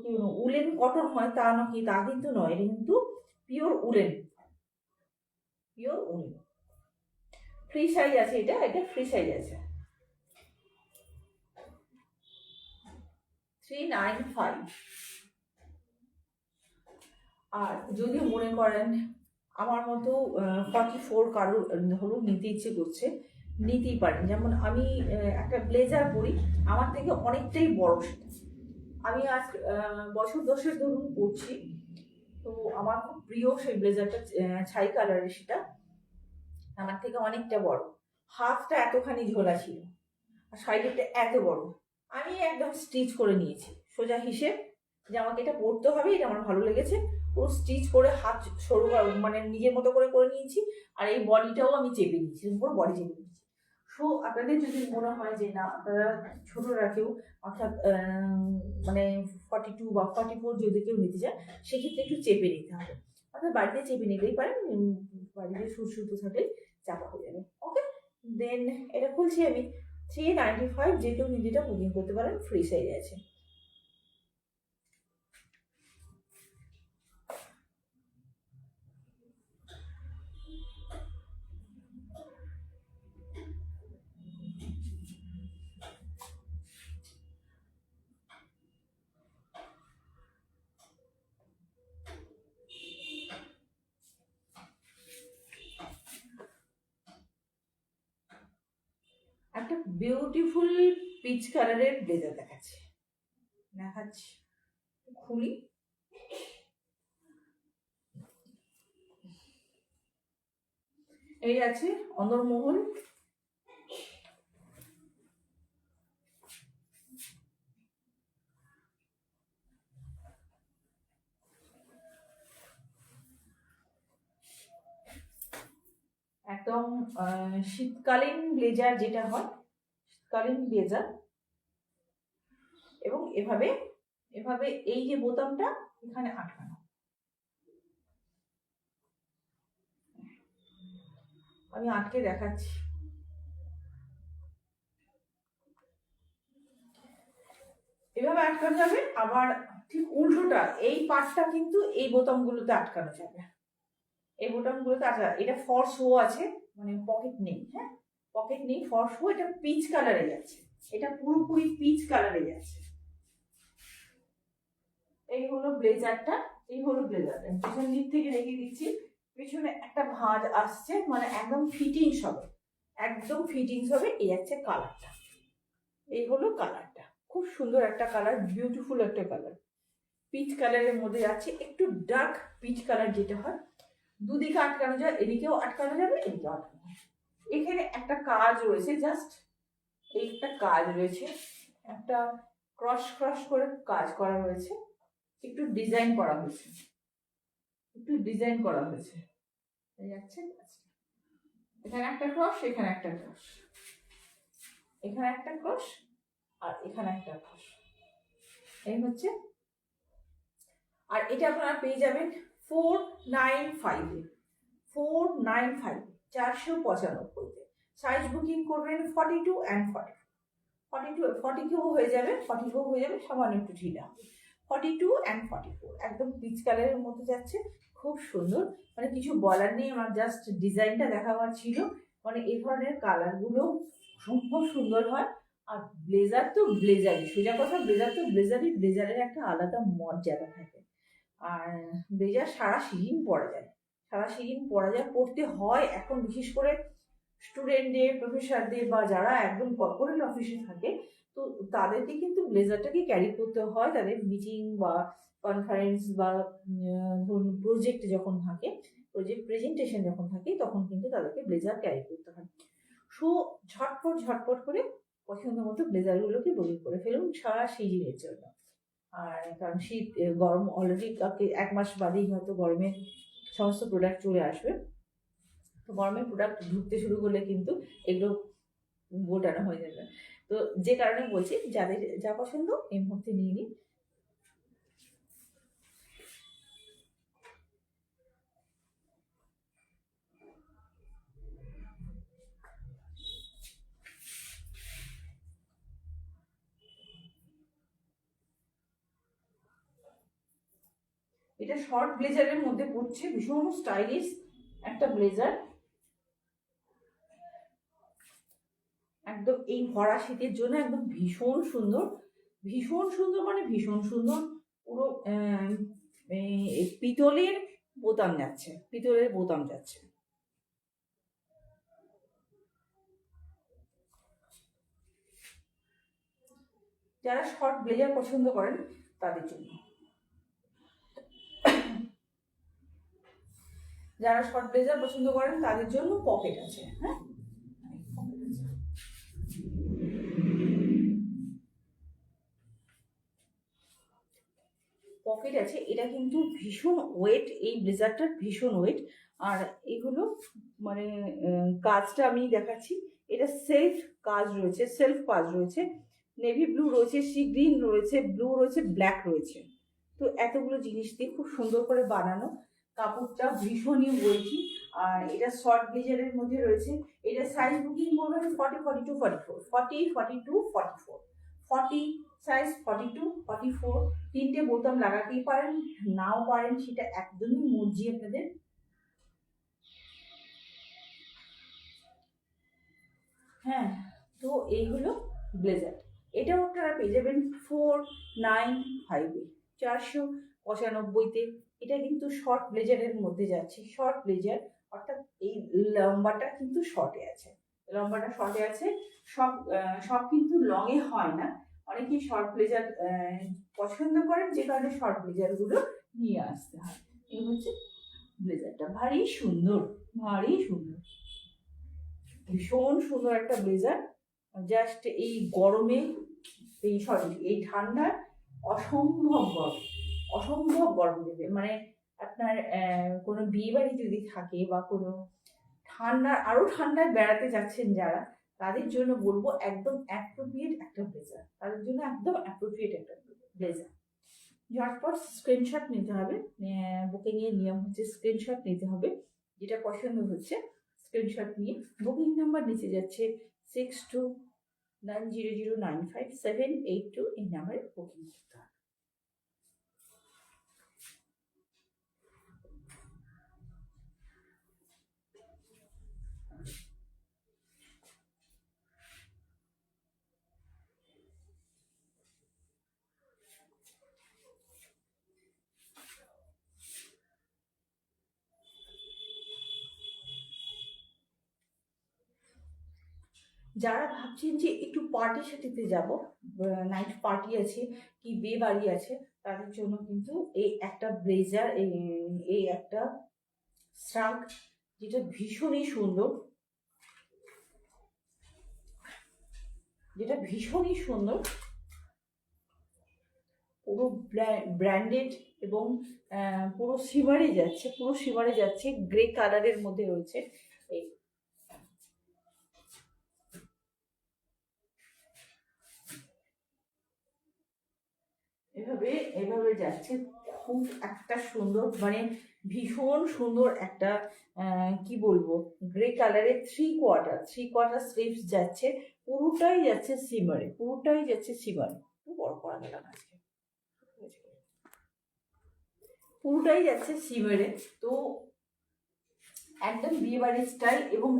কি উলেন কটন হয় তা নাকি, তা কিন্তু নয়। এটা কিন্তু pure woollen, pure woollen. Free size আছে, এটা এটা ফ্রি সাইজ আছে। 395। আর যদি মনে করেন আমার মতো 44 কারোর ধরুন নিতে ইচ্ছে করছে, নিতেই পারেন। যেমন আমি একটা ব্লেজার পরি, আমার থেকে অনেকটাই বড় সেটা, আমি আজ বছর 10 ধরুন পরছি। তো আমার খুব প্রিয় সেই ব্লেজারটা, ছাই কালারের, সেটা আমার থেকে অনেকটা বড়, হাফটা এতখানি ঝোলা ছিল, আর সাইডেরটা এত বড়। আমি একদম স্টিচ করে নিয়েছি, সোজা হিসেব যে আমাকে এটা পরতে হবে, এটা আমার ভালো লেগেছে, পুরো স্টিচ করে হাত সরু মানে নিজের মতো করে করে নিয়েছি। আর এই বডিটাও আমি চেপে নিয়েছি, পুরো বডি চেপে নিয়েছি। সো আপনাদের যদি মনে হয় যে না, আপনারা ছোটরা কেউ, অর্থাৎ মানে 42 বা 44 যদি কেউ নিতে চায়, সেক্ষেত্রে একটু চেপে নিতে হবে। অর্থাৎ বাড়িতে চেপে নিতেই পারেন, বাড়িতে সুতো থাকলে চাপা হয়ে যাবে। ওকে, দেন এটা খুলছি আমি। 395, যে কেউ নিজেটা বুকিং করতে পারেন, ফ্রি সাইজ আছে। একটা বিউটিফুল পিচ কালারের ব্লেজার দেখাচ্ছি, খুলি। এই আছে অন্দরমহল, একদম শীতকালীন ব্লেজার যেটা হয়, শীতকালীন ব্লেজার। এবং এভাবে এভাবে এই যে বোতামটা এখানে আটকানো। আমি আটকে দেখাচ্ছি। এভাবে আটকানো যাবে। আবার ঠিক উল্টোটা, এই পার্টটা কিন্তু এই বোতামগুলোতে আটকানো যাবে। এই বোতামগুলোতে এটা ফলস ও আছে, মানে পকেট নেই। হ্যাঁ, পকেট নেই, ফলস ও। এটা পিচ কালারে যাচ্ছে, এটা পুরোপুরি পিচ কালারে যাচ্ছে। এই হলো ব্লেজারটা, এই হলো ব্লেজারটা। পিছন দিক থেকে রেখে দিচ্ছি। পিছনে একটা ভাঁজ আসছে, মানে একদম ফিটিংস হবে, একদম ফিটিংস হবে। এই হচ্ছে কালারটা, এই হলো কালারটা। খুব সুন্দর একটা কালার, বিউটিফুল একটা কালার। পিচ কালারের মধ্যে যাচ্ছে, একটু ডার্ক পিচ কালার যেটা হয়। দুদিকে আটকানো যায়, এদিকেও আটকানো যাবে, এদিকেও আটকানো যাবে। এখানে একটা কাজ রয়েছে, জাস্ট এই একটা কাজ রয়েছে, একটা ক্রস ক্রস করে কাজ করা রয়েছে, একটু ডিজাইন করা হয়েছে, একটু ডিজাইন করা হয়েছে। এই যাচ্ছে এখানে একটা ক্রস, এখানে একটা ক্রস, এখানে একটা ক্রস, আর এখানে একটা ক্রস। এই হচ্ছে। আর এটা আপনারা পেয়ে যাবেন 495 এ, 495 495-তে। সাইজ বুকিং করবেন 42 and 44। 42 হয়ে যাবে, 44 হয়ে যাবে, সামান্য একটু ঢিলা হবে। 42 and 44 একদম পিচ কালারের মধ্যে যাচ্ছে, খুব সুন্দর। মানে কিছু বলার নেই, আমার জাস্ট ডিজাইনটা দেখাবার ছিল। মানে এই ধরনের কালারগুলো খুব সুন্দর হয়। আর ব্লেজার তো ব্লেজারই, সোজা কথা, ব্লেজার তো ব্লেজারই, ব্লেজারের একটা আলাদা মর্যাদা থাকে। আর ব্লেজার সারা সিজন পরা যায়, সারা সিজন পরা যায়, পরতে হয়। এখন বিশেষ করে স্টুডেন্টদের, প্রফেসরদের, বা যারা একদম কর্পোরেট অফিসে থাকে, তো তাদেরকে কিন্তু ব্লেজারটাকে ক্যারি করতে হয়। তাদের মিটিং বা কনফারেন্স বা ধরুন প্রজেক্ট যখন থাকে, প্রজেক্ট প্রেজেন্টেশন যখন থাকে, তখন কিন্তু তাদেরকে ব্লেজার ক্যারি করতে হয়। সো ঝটপট ঝটপট করে পছন্দ মতো ব্লেজারগুলোকে বুকিং করে ফেলুন সারা সিজনের জন্য। আর কারণ শীত, গরম অলরেডি 1 মাস বাদেই হয়তো গরমের সমস্ত প্রোডাক্ট চলে আসবে। তো গরমের প্রোডাক্ট ঢুকতে শুরু করলে কিন্তু এগুলো গোটানো হয়ে যাবে। তো যে কারণে বলছি, যাদের যা পছন্দ এই মুহূর্তে নিয়ে নিন। এটা শর্ট ব্লেজারের মধ্যে পড়ছে, ভীষণ স্টাইলিশ একটা ব্লেজার। একদম এই ভরা শীতের জন্য একদম ভীষণ সুন্দর, ভীষণ সুন্দর, মানে ভীষণ সুন্দর। পুরো পিতলের বোতাম যাচ্ছে, পিতলের বোতাম যাচ্ছে। যারা শর্ট ব্লেজার পছন্দ করেন তাদের জন্য, যারা শর্ট ব্লেজার পছন্দ করেন তাদের জন্য পকেট আছে। হ্যাঁ, পকেট আছে। এটা কিন্তু ভীষণ ওয়েট, এই ব্লেজারটার ভীষণ ওয়েট। আর এগুলো মানে কাজটা আমি দেখাচ্ছি, এটা সেলফ কাজ রয়েছে, সেলফ কাজ রয়েছে। নেভি ব্লু রয়েছে, সি গ্রিন রয়েছে, ব্লু রয়েছে, ব্ল্যাক রয়েছে। তো এতগুলো জিনিস দিয়ে খুব সুন্দর করে বানানো। কাপড়টা ভীষণই ওয়েটি। আর এটা শর্ট ব্লেজারের মধ্যে রয়েছে। এটা সাইজ বুকিং করবেন 40, 42, 44, 40, 42, 44, 40 সাইজ, 42, 44। তিনটে বোতাম লাগাতেই পারেন, নাও পারেন, সেটা একদমই মর্জি আপনাদের। হ্যাঁ, তো এই হলো ব্লেজার। এটাও আপনারা পেয়ে যাবেন 495-এ, 495-তে। এটা কিন্তু শর্ট ব্লেজারের মধ্যে যাচ্ছে, শর্ট ব্লেজার, অর্থাৎ এই লম্বাটা কিন্তু শর্টে আছে, লম্বাটা শর্টে আছে। সব সব কিন্তু লংয়ে হয় না, অনেকেই শর্ট ব্লেজার পছন্দ করেন, যে কারণে শর্ট ব্লেজারগুলো নিয়ে আসতে হয়। এই হচ্ছে ব্লেজারটা, ভারী সুন্দর, ভারী সুন্দর, ভীষণ সুন্দর একটা ব্লেজার। জাস্ট এই গরমে, এই ঠান্ডায় অসম্ভব গরম, অসম্ভব গরম দেবে। মানে আপনার কোনো বিয়ে বাড়ি যদি থাকে, বা কোনো ঠান্ডা, আরো ঠান্ডায় বেড়াতে যাচ্ছেন যারা, তাদের জন্য বলবো একদম অ্যাপ্রোপ্রিয়েট একটা ব্লেজার, তাদের জন্য একদম অ্যাপ্রোপ্রিয়েট একটা ব্লেজার। ঝটপট স্ক্রিনশট নিতে হবে, বুকিং এর নিয়ম হচ্ছে স্ক্রিনশট নিতে হবে, যেটা পছন্দ হচ্ছে স্ক্রিনশট নিয়ে বুকিং নাম্বার নিচে যাচ্ছে 6290095782, এই নাম্বারে বুকিং করতে হবে। যারা ভাবছেন যে একটু পার্টি সাথেতে যাব, নাইট পার্টি আছে কি বিয়ে বাড়ি আছে, তাদের জন্য কিন্তু এই একটা ব্লেজার, এই একটা শ্রাগ, যেটা ভীষণই সুন্দর, যেটা ভীষণই সুন্দর, পুরো ব্র্যান্ডেড এবং পুরো শিমারে যাচ্ছে, পুরো শিমারে যাচ্ছে, গ্রে কালারের মধ্যে রয়েছে। এই এভাবে এভাবে যাচ্ছে, খুব একটা সুন্দর, মানে ভীষণ সুন্দর একটা কি বলবো, গ্রে কালারের থ্রি কোয়ার্টার স্লিভস যাচ্ছে, পুরোটাই যাচ্ছে সিমারে, পুরোটাই যাচ্ছে সিমারে। একটু বড় করা গেলাম আজকে, পুরোটাই যাচ্ছে সিমারে। তো একদম বিয়ে বাড়ির স্টাইল, এবং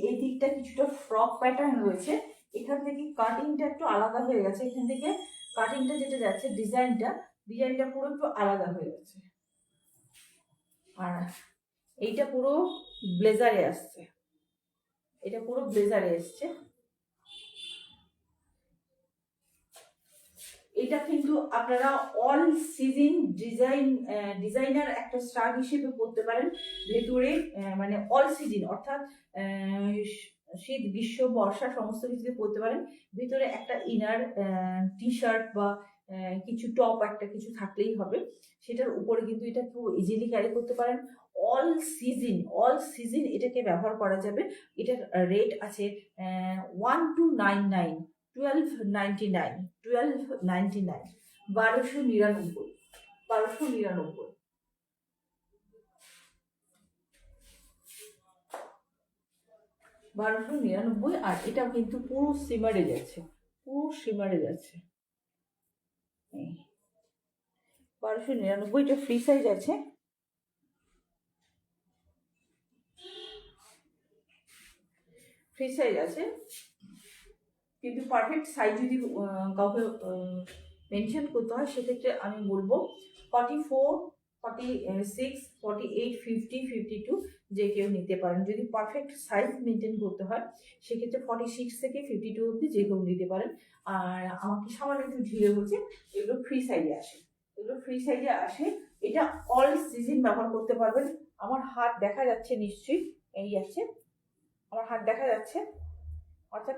এই দিকটা কিছুটা ফ্রক প্যাটার্ন রয়েছে, এখান থেকে কাটিংটা একটু আলাদা হয়ে গেছে, এখান থেকে কাটিংটা যেটা যাচ্ছে, ডিজাইনটা পুরো একটু আলাদা হয়ে গেছে। আর এইটা পুরো ব্লেজারে আসছে, এটা পুরো ব্লেজারে এসছে। এটা কিন্তু আপনারা অল সিজন ডিজাইনার একটা স্টার হিসেবে পরতে পারেন। ভেতরে মানে অল সিজন, অর্থাৎ শীত গ্রীষ্ম বর্ষা সমস্ত কিছুতে পরতে পারেন। ভিতরে একটা ইনার টি শার্ট বা কিছু টপ একটা কিছু থাকলেই হবে, সেটার উপরে কিন্তু এটা খুব ইজিলি ক্যারি করতে পারেন। অল সিজন এটাকে ব্যবহার করা যাবে। এটার রেট আছে 1299, 1299, 1299, 1299, 1299, 1299। আর এটাও কিন্তু পুরো সিমারে যাচ্ছে, পুরো সিমারে যাচ্ছে। 1299, এটা ফ্রি সাইজ আছে। ফ্রি সাইজ আছে, কিন্তু পারফেক্ট সাইজ যদি কাউকে মেনশন করতে হয়, সেক্ষেত্রে আমি বলবো 44, 46, 48, 50, 52 যে কেউ নিতে পারেন। যদি পারফেক্ট সাইজ মেনটেন করতে হয়, সেক্ষেত্রে 46 থেকে 52 অবধি যে কেউ নিতে পারেন। আর আমাকে সামান্য একটু ঢিলে হচ্ছে, এগুলো ফ্রি সাইজে আসে, এগুলো ফ্রি সাইজে আসে। এটা অল সিজন ব্যবহার করতে পারবেন। আমার হাত দেখা যাচ্ছে নিশ্চয়ই, এই আছে আমার হাত দেখা যাচ্ছে, অর্থাৎ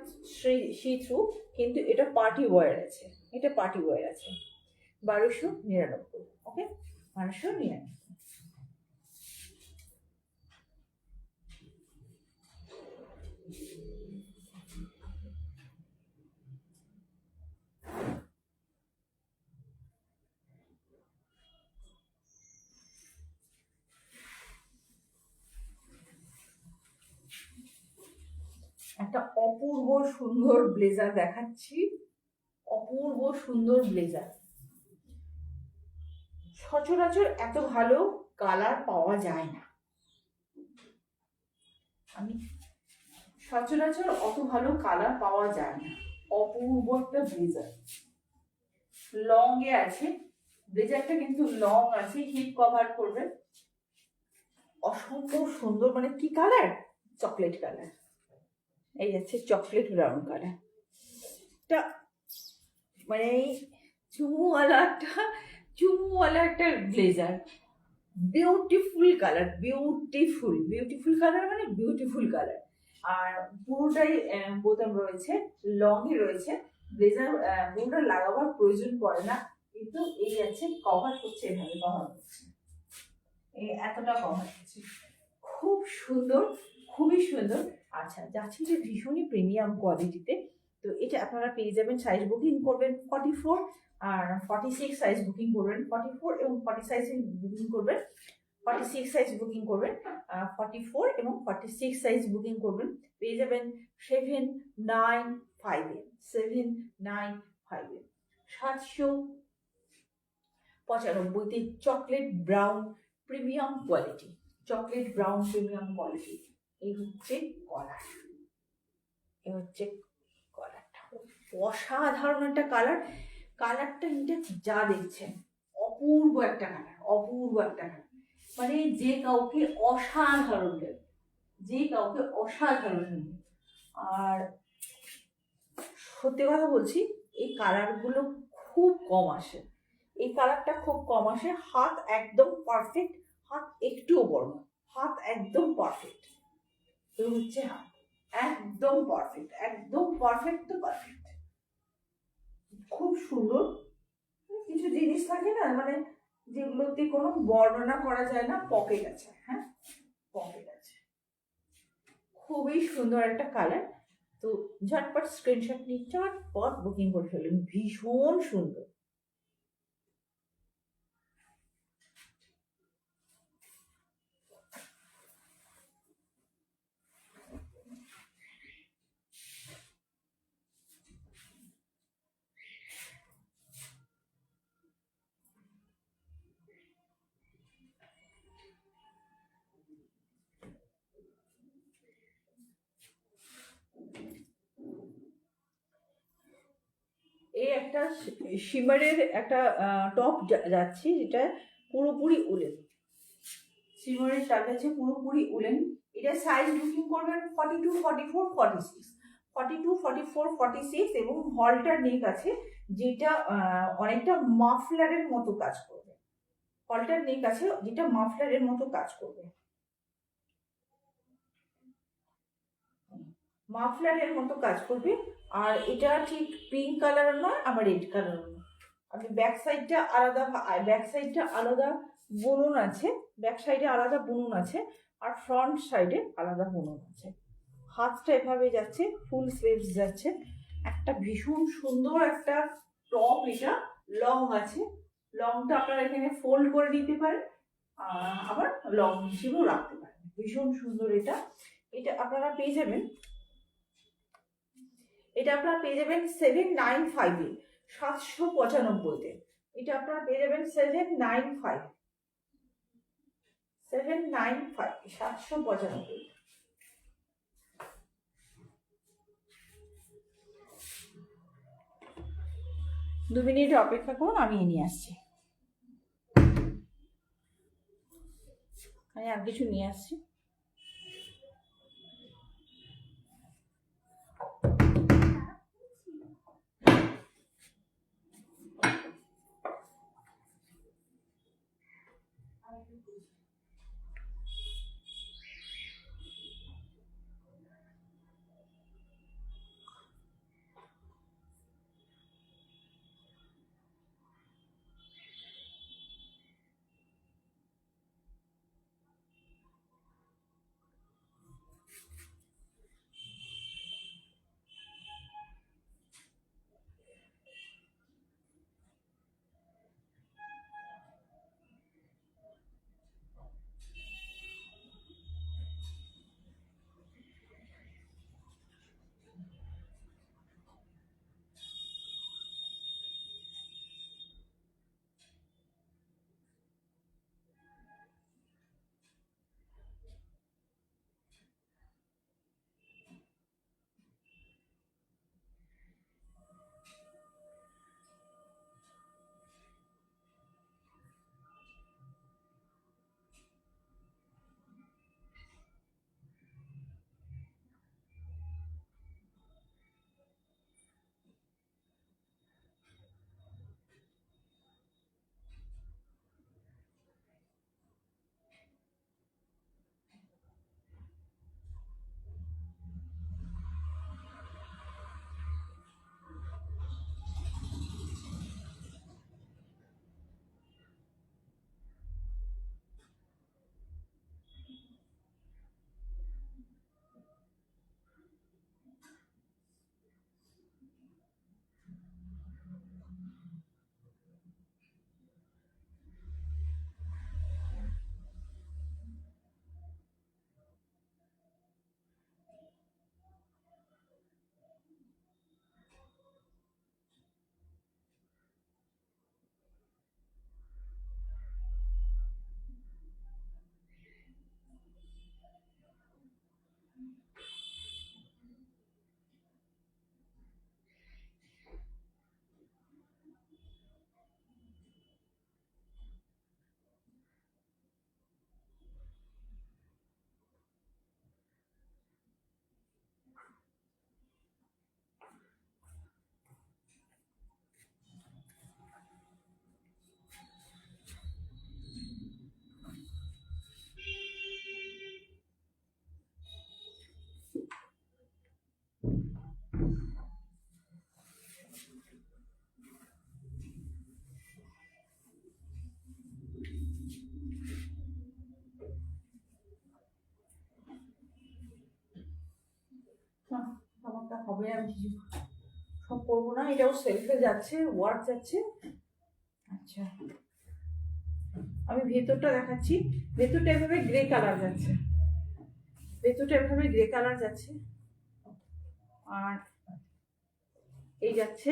সি থ্রু, কিন্তু এটা পার্টি ওয়্যার আছে, এটা পার্টি ওয়্যার আছে। 1299, ওকে, 1299। একটা অপূর্ব সুন্দর ব্লেজার দেখাচ্ছি, অপূর্ব সুন্দর ব্লেজার। সচরাচর এত ভালো কালার পাওয়া যায় না, আমি সচরাচর অত ভালো কালার পাওয়া যায় না। অপূর্ব একটা ব্লেজার, লং এ আছে ব্লেজারটা, কিন্তু লং আছে, হিপ কভার করবে, অসম্ভব সুন্দর। মানে কি কালার, চকলেট কালার, এই যাচ্ছে চকলেট ব্রাউন কালার, এটা মানে চুমুওয়ালা একটা blazer, beautiful colour, beautiful colour, মানে বিউটিফুল কালার। আর পুরোটাই বোতাম রয়েছে, লংই রয়েছে, ব্লেজার পুরোটা লাগাবার প্রয়োজন পড়ে না, কিন্তু এই আছে কভার করছে, এভাবে কভার করছে, এই এতটা কভার করছে, খুব সুন্দর, খুবই সুন্দর। আচ্ছা, যাচ্ছে যে ভীষণই প্রিমিয়াম কোয়ালিটিতে। তো এটা আপনারা পেয়ে যাবেন, সাইজ বুকিং করবেন 44 আর 46 সাইজ বুকিং করবেন, 44 এবং 40 সাইজ বুকিং করবেন, 46 সাইজ বুকিং করবেন, 44 এবং 46 সাইজ বুকিং করবেন, পেয়ে যাবেন 795 795 795 chocolate brown premium quality, chocolate brown premium quality. এই হচ্ছে কলার, এই হচ্ছে কলারটা, অসাধারণ একটা কালার। কালারটা এটা যা দেখছেন অপূর্ব একটা কালার, অপূর্ব একটা কালার, মানে যে কাউকে অসাধারণ লাগবে, যে কাউকে অসাধারণ লাগবে। আর সত্যি কথা বলছি, এই কালারগুলো খুব কম আসে, এই কালারটা খুব কম আসে। হাত একদম পারফেক্ট, হাত একটুও বড় না, হাত একদম পারফেক্ট। এই হচ্ছে হাত, একদম পারফেক্ট, একদম পারফেক্ট তো পারফেক্ট, খুব সুন্দর। কিছু জিনিস থাকে না, মানে যেগুলোতে কোনো বর্ণনা করা যায় না, পকেট আছে, হ্যাঁ পকেট আছে, খুবই সুন্দর একটা কালার। তো ঝটপট স্ক্রিনশট নিয়ে ঝটপট বুকিং করে ফেলুন, ভীষণ সুন্দর। এই একটা শিমারের একটা টপ যাচ্ছি, যেটা পুরোপুরি উলেন, শিমারের টপ আছে পুরোপুরি উলেন। এটা সাইজ বুকিং করবেন 42, 44, 46, 42, 44, 46 এবং হলটার নেক আছে, যেটা অনেকটা মাফলারের মতো কাজ করবে, হলটার নেক আছে যেটা মাফলারের মতো কাজ করবে, মাফলারের মতো কাজ করবে। আর এটা ঠিক পিঙ্ক কালার নয়, আবার রেড কালার নয়। আপনি ব্যাক সাইডটা আলাদা, ব্যাক সাইডটা আলাদা বুনন আছে, ব্যাক সাইডে আলাদা বুনন আছে, আর ফ্রন্ট সাইডে আলাদা বুনন আছে। হাতটা এভাবে যাচ্ছে, ফুল স্লিভস যাচ্ছে, একটা ভীষণ সুন্দর একটা টপ। এটা লং আছে, লংটা আপনারা এখানে ফোল্ড করে নিতে পারেন, আবার লং হিসেবেও রাখতে পারেন, ভীষণ সুন্দর এটা। এটা আপনারা পেয়ে যাবেন, এটা আপনারা পেয়ে যাবেন 795-এ, 795-তে। এটা আপনারা পেয়ে যাবেন 795, 795, 795। 2 মিনিট অপেক্ষা করুন, আমি নিয়ে আসছি, আমি আর কিছু নিয়ে আসছি। হবে, আমি কিছু সব করবো না। এটাও সেলফে যাচ্ছে, ওয়ার্ক যাচ্ছে। আচ্ছা, আমি ভেতরটা দেখাচ্ছি। ভেতরটা এভাবে গ্রে কালার যাচ্ছে, ভেতরটা এভাবে গ্রে কালার যাচ্ছে। আর এই যাচ্ছে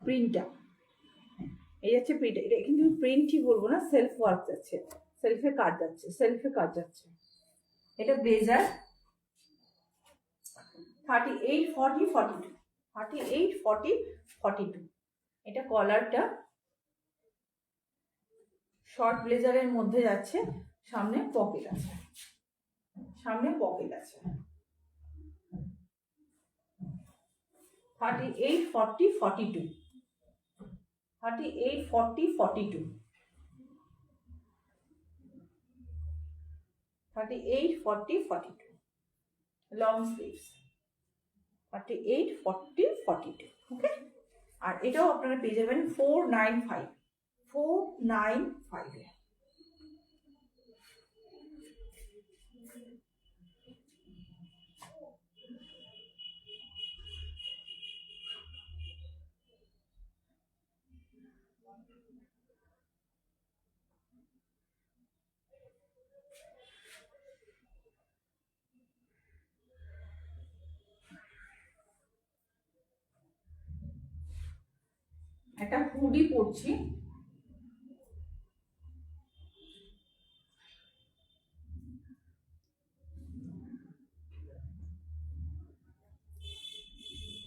প্রিন্টটা, এই যাচ্ছে প্রিন্ট। এটা কিন্তু প্রিন্টই বলবো না, সেলফ ওয়ার্ক যাচ্ছে, সেলফে কাজ যাচ্ছে, সেলফে কাজ যাচ্ছে। এটা ব্লেজার 38, 40, 42, 38, 40, 42। এটা কলারটা শর্ট ব্লেজারের মধ্যে যাচ্ছে, সামনে পকেট আছে, সামনে পকেট আছে। 38, 40, 42, 38, 40, 42, 38, 40, 42, লং স্লিভস 38, 40, 42। ওকে, আর এটাও আপনারা পেয়ে যাবেন 495, 495 এ। একটা হুডি পরছি,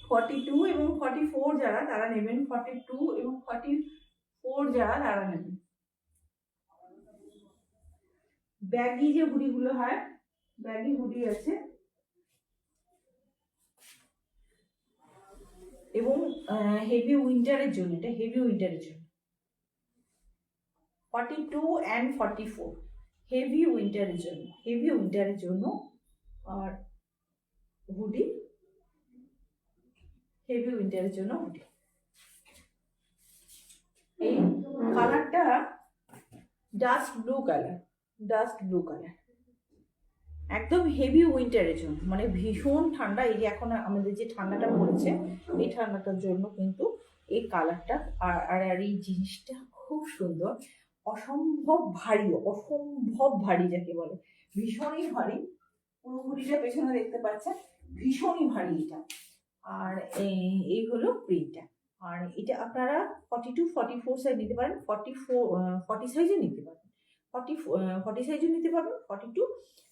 ফর্টি টু এবং 44 যারা তারা নেবেন, 42 এবং 44 যারা তারা নেবেন। ব্যাগি যে হুডিগুলো হয়, ব্যাগি হুডি আছে এবং হেভি উইন্টারের জন্য, এটা হেভি উইন্টারের জন্য 42 and 44, হেভি উইন্টারের জন্য, হেভি উইন্টারের জন্য। আর হুডি হেভি উইন্টারের জন্য হুডি। এই কালারটা dust blue colour, dust blue colour, একদম হেভি উইন্টারের জন্য, মানে ভীষণ ঠান্ডা। এই যে এখন আমাদের যে ঠান্ডাটা পড়েছে, এই ঠান্ডাটার জন্য কিন্তু এই কালারটা। আর এই জিনিসটা খুব সুন্দর, অসম্ভব ভারী, অসম্ভব ভারী যাকে বলে, ভীষণই ভারী। পুরো হুডিটা পেছনে দেখতে পাচ্ছেন, ভীষণই ভারী এটা। আর এই হলো প্রিন্টটা। আর এটা আপনারা 42, 44 সাইজ নিতে পারেন, 40 সাইজও নিতে পারেন, 40 সাইজও নিতে পারবেন, 42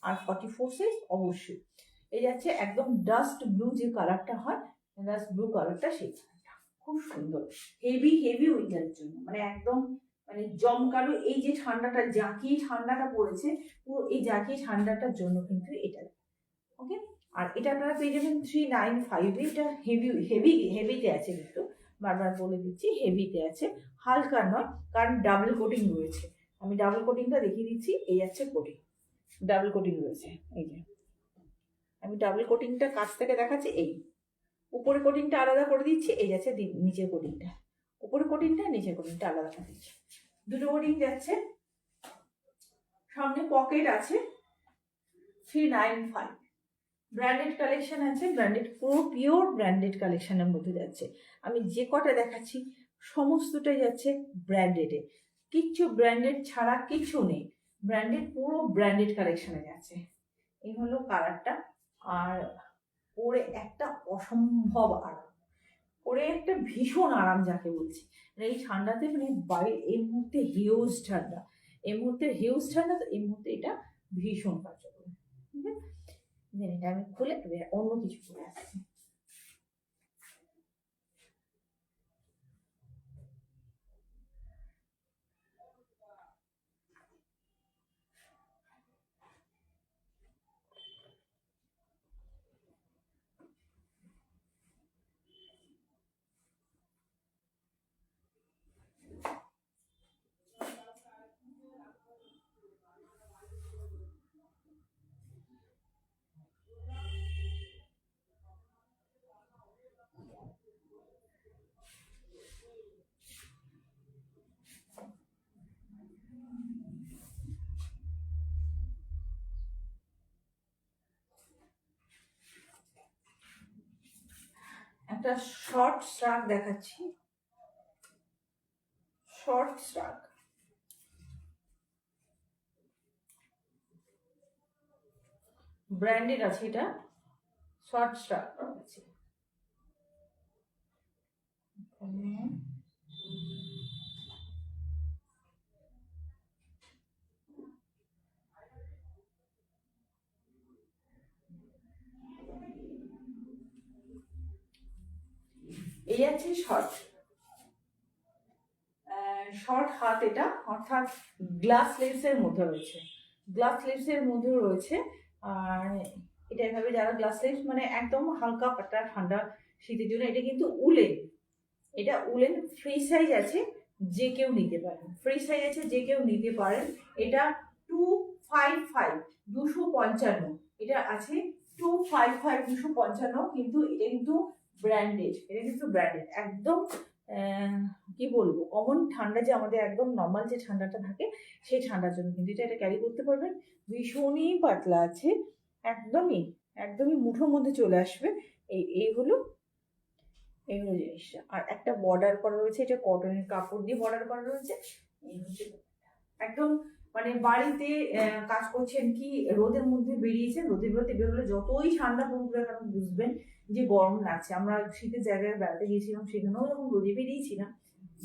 আর 44 সাইজ অবশ্যই। এই যাচ্ছে একদম ডাস্ট ব্লু যে কালারটা হয়, ডাস্ট ব্লু কালারটা, সেই কালারটা খুব সুন্দর, হেভি হেভি উইন্টারের জন্য, মানে একদম মানে জমকালো। এই যে ঠান্ডাটা, জাঁকিয়ে ঠান্ডাটা পড়েছে, পুরো এই জাঁকিয়ে ঠান্ডাটার জন্য কিন্তু এটা। ওকে, আর এটা আপনারা পেয়ে যাবেন 395 এ। এটা হেভিতে আছে, কিন্তু বারবার বলে দিচ্ছি হেভিতে আছে, হালকা নয়, কারণ ডাবল কোটিং রয়েছে। আমি ডাবল কোটিংটা দেখিয়ে দিচ্ছি, এই যাচ্ছে কোটিং, ডাবল কোটিং রয়েছে। এই যে আমি ডাবল কোটিংটা কাছ থেকে দেখাচ্ছি, এই উপরে কোটিংটা আলাদা করে দিচ্ছি, এই যাচ্ছে নিচের কোটিংটা, উপরে কোটিংটা নিচের কোটিংটা আলাদা করে দিচ্ছি, দুটো কোটিং যাচ্ছে। সামনে পকেট আছে, 395, ব্র্যান্ডেড কালেকশন আছে, ব্র্যান্ডেড, পুরো পিওর ব্র্যান্ডেড কালেকশনের মধ্যে যাচ্ছে। আমি যে কটা দেখাচ্ছি সমস্তটাই যাচ্ছে ব্র্যান্ডেডে, কিচ্ছু ব্র্যান্ডেড ছাড়া কিছু নেই, ব্র্যান্ডেড, পুরো ব্র্যান্ডেড কালেকশনে যাচ্ছে। এই হলো কালারটা। আর পরে একটা অসম্ভব আরাম, পরে একটা ভীষণ আরাম যাকে বলছি, মানে এই ঠান্ডাতে, মানে বাইরে এই মুহূর্তে হিউজ ঠান্ডা, এই মুহূর্তে হিউজ ঠান্ডা, তো এই মুহূর্তে এটা ভীষণ কার্যকর। ঠিক আছে, এটা আমি খুলে অন্য কিছু করে আসছি। একটা শর্ট শ্রাগ দেখাচ্ছি, শর্ট শ্রাগ, ব্র্যান্ডেড আছে এটা, শর্ট শ্রাগ আছে। এই আছে শর্ট, শর্ট হাত এটা, অর্থাৎ গ্লাস লেন্সের মধ্যে রয়েছে, গ্লাস লেন্সের মধ্যে রয়েছে। আর এটা এভাবে যারা গ্লাস লেন্স মানে একদম হালকা পাতলা ঠান্ডা শীতের জন্য, এটা কিন্তু উলেন, এটা উলেন, ফ্রি সাইজ আছে, যে কেউ নিতে পারেন, ফ্রি সাইজ আছে, যে কেউ নিতে পারেন। এটা 255, 255, এটা আছে 255, 255, কিন্তু এটা কিন্তু ব্র্যান্ডেড, এটা কিন্তু ব্র্যান্ডেড একদম। কি বলবো, কমন ঠান্ডা যে আমাদের একদম নর্মাল যে ঠান্ডাটা থাকে সেই ঠান্ডার জন্য কিন্তু এটা ক্যারি করতে পারবেন। ভীষণই পাতলা আছে, একদমই একদমই মুঠোর মধ্যে চলে আসবে। এইগুলো জিনিসটা। আর একটা বর্ডার করা রয়েছে, এটা কটনের কাপড় দিয়ে বর্ডার করা রয়েছে। এই হচ্ছে একদম মানে বাড়িতে কাজ করছেন কি রোদের মধ্যে বেরিয়েছেন, রোদের মধ্যে বেরোলে যতই ঠান্ডা পড়ুক না কেন বুঝবেন যে গরম লাগছে। আমরা শীতের জায়গায় বেড়াতে গিয়েছিলাম, সেখানেও যখন রোদে বেরিয়েছিলাম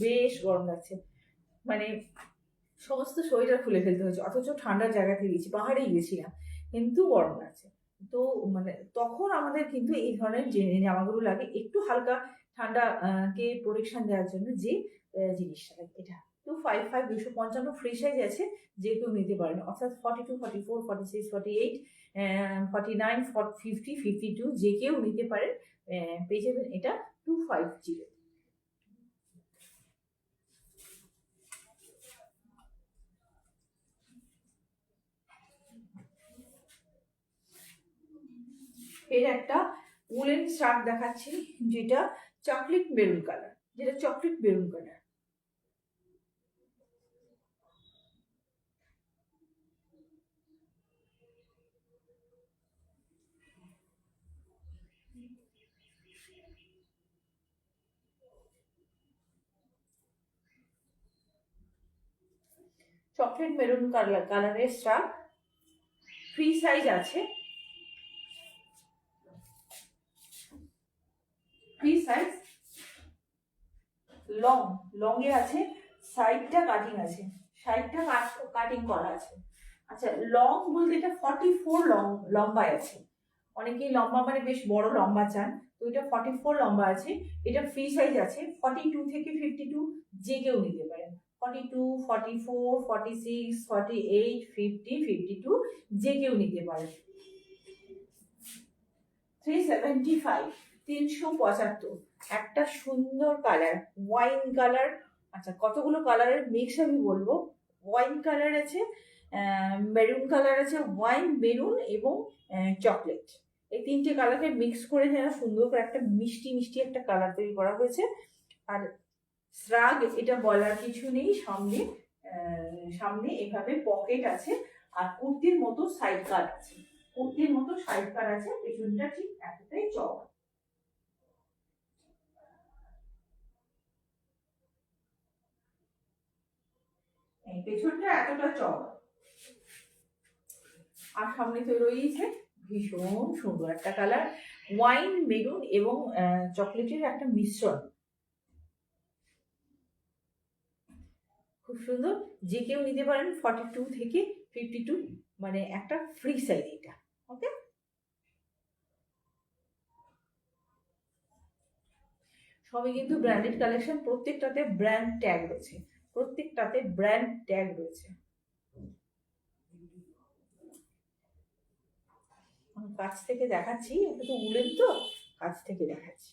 বেশ গরম লাগছে, মানে সমস্ত শরীরটা খুলে ফেলতে হয়েছে, অথচ ঠান্ডার জায়গাতে গেছি, পাহাড়ে গিয়েছিলাম, কিন্তু গরম লাগছে। তো মানে তখন আমাদের কিন্তু এই ধরনের জামাগুলো লাগে, একটু হালকা ঠান্ডা কে প্রোটেকশন দেওয়ার জন্য যে জিনিসটা লাগে। এটা 255, 255 ফ্রি সাইজ আছে, যে কেউ নিতে পারেন, অর্থাৎ 42, 44, 46, 48, 49, 50, 52 যে কেউ নিতে পারেন, পেয়ে যাবেন এটা 250। এর একটা উলেন শার্ট দেখাচ্ছি, যেটা চকলেট মেরুন কালার, যেটা chocolate maroon colour. Chocolate maroon কালারের শার্ট, ফ্রি সাইজ আছে, ফ্রি সাইজ, লং, লং এ আছে, সাইডটা কাটিং আছে, সাইডটা কাটিং করা আছে। আচ্ছা, লং বলতে এটা 44 লম্বায় আছে, অনেকেই লম্বা মানে বেশ বড় লম্বা চান, তো এটা 44 লম্বা আছে। এটা ফ্রি সাইজ আছে, 42 থেকে 52 যে কেউ নিতে পারেন, 42, 44, 46, 48, 50, 52 যে কেউ নিতে পারেন। 375, 375, একটা সুন্দর কালার, ওয়াইন কালার। আচ্ছা, কতগুলো কালারের মিক্স আমি বলবো। ওয়াইন কালার আছে, মেরুন কালার আছে, ওয়াইন, মেরুন এবং চকলেট, এই তিনটে কালারকে মিক্স করে যেন সুন্দর করে একটা মিষ্টি মিষ্টি একটা কালার তৈরি করা হয়েছে। আর শ্রাগ এটা বলার কিছু নেই, সামনে সামনে এভাবে পকেট আছে, আর কুর্তির মতো সাইড কাট আছে, কুর্তির মতো সাইড কাট আছে, পেছনটা ঠিক এতটাই চওড়া। এই পেছনটা এতটা চওড়া, আর সামনে তো রয়েছে ভীষণ সুন্দর একটা কালার, ওয়াইন, মেরুন এবং চকলেটের একটা মিশ্রণ, খুব সুন্দর, যে কেউ নিতে পারেন 42 থেকে 52, মানে একটা ফ্রি সাইজ এটা। ওকে, সবই কিন্তু ব্র্যান্ডেড কালেকশন, প্রত্যেকটাতে ব্র্যান্ড ট্যাগ রয়েছে, প্রত্যেকটাতে ব্র্যান্ড ট্যাগ রয়েছে। কাছ থেকে দেখাচ্ছি, এটা তো উলেন তো, কাছ থেকে দেখাচ্ছি।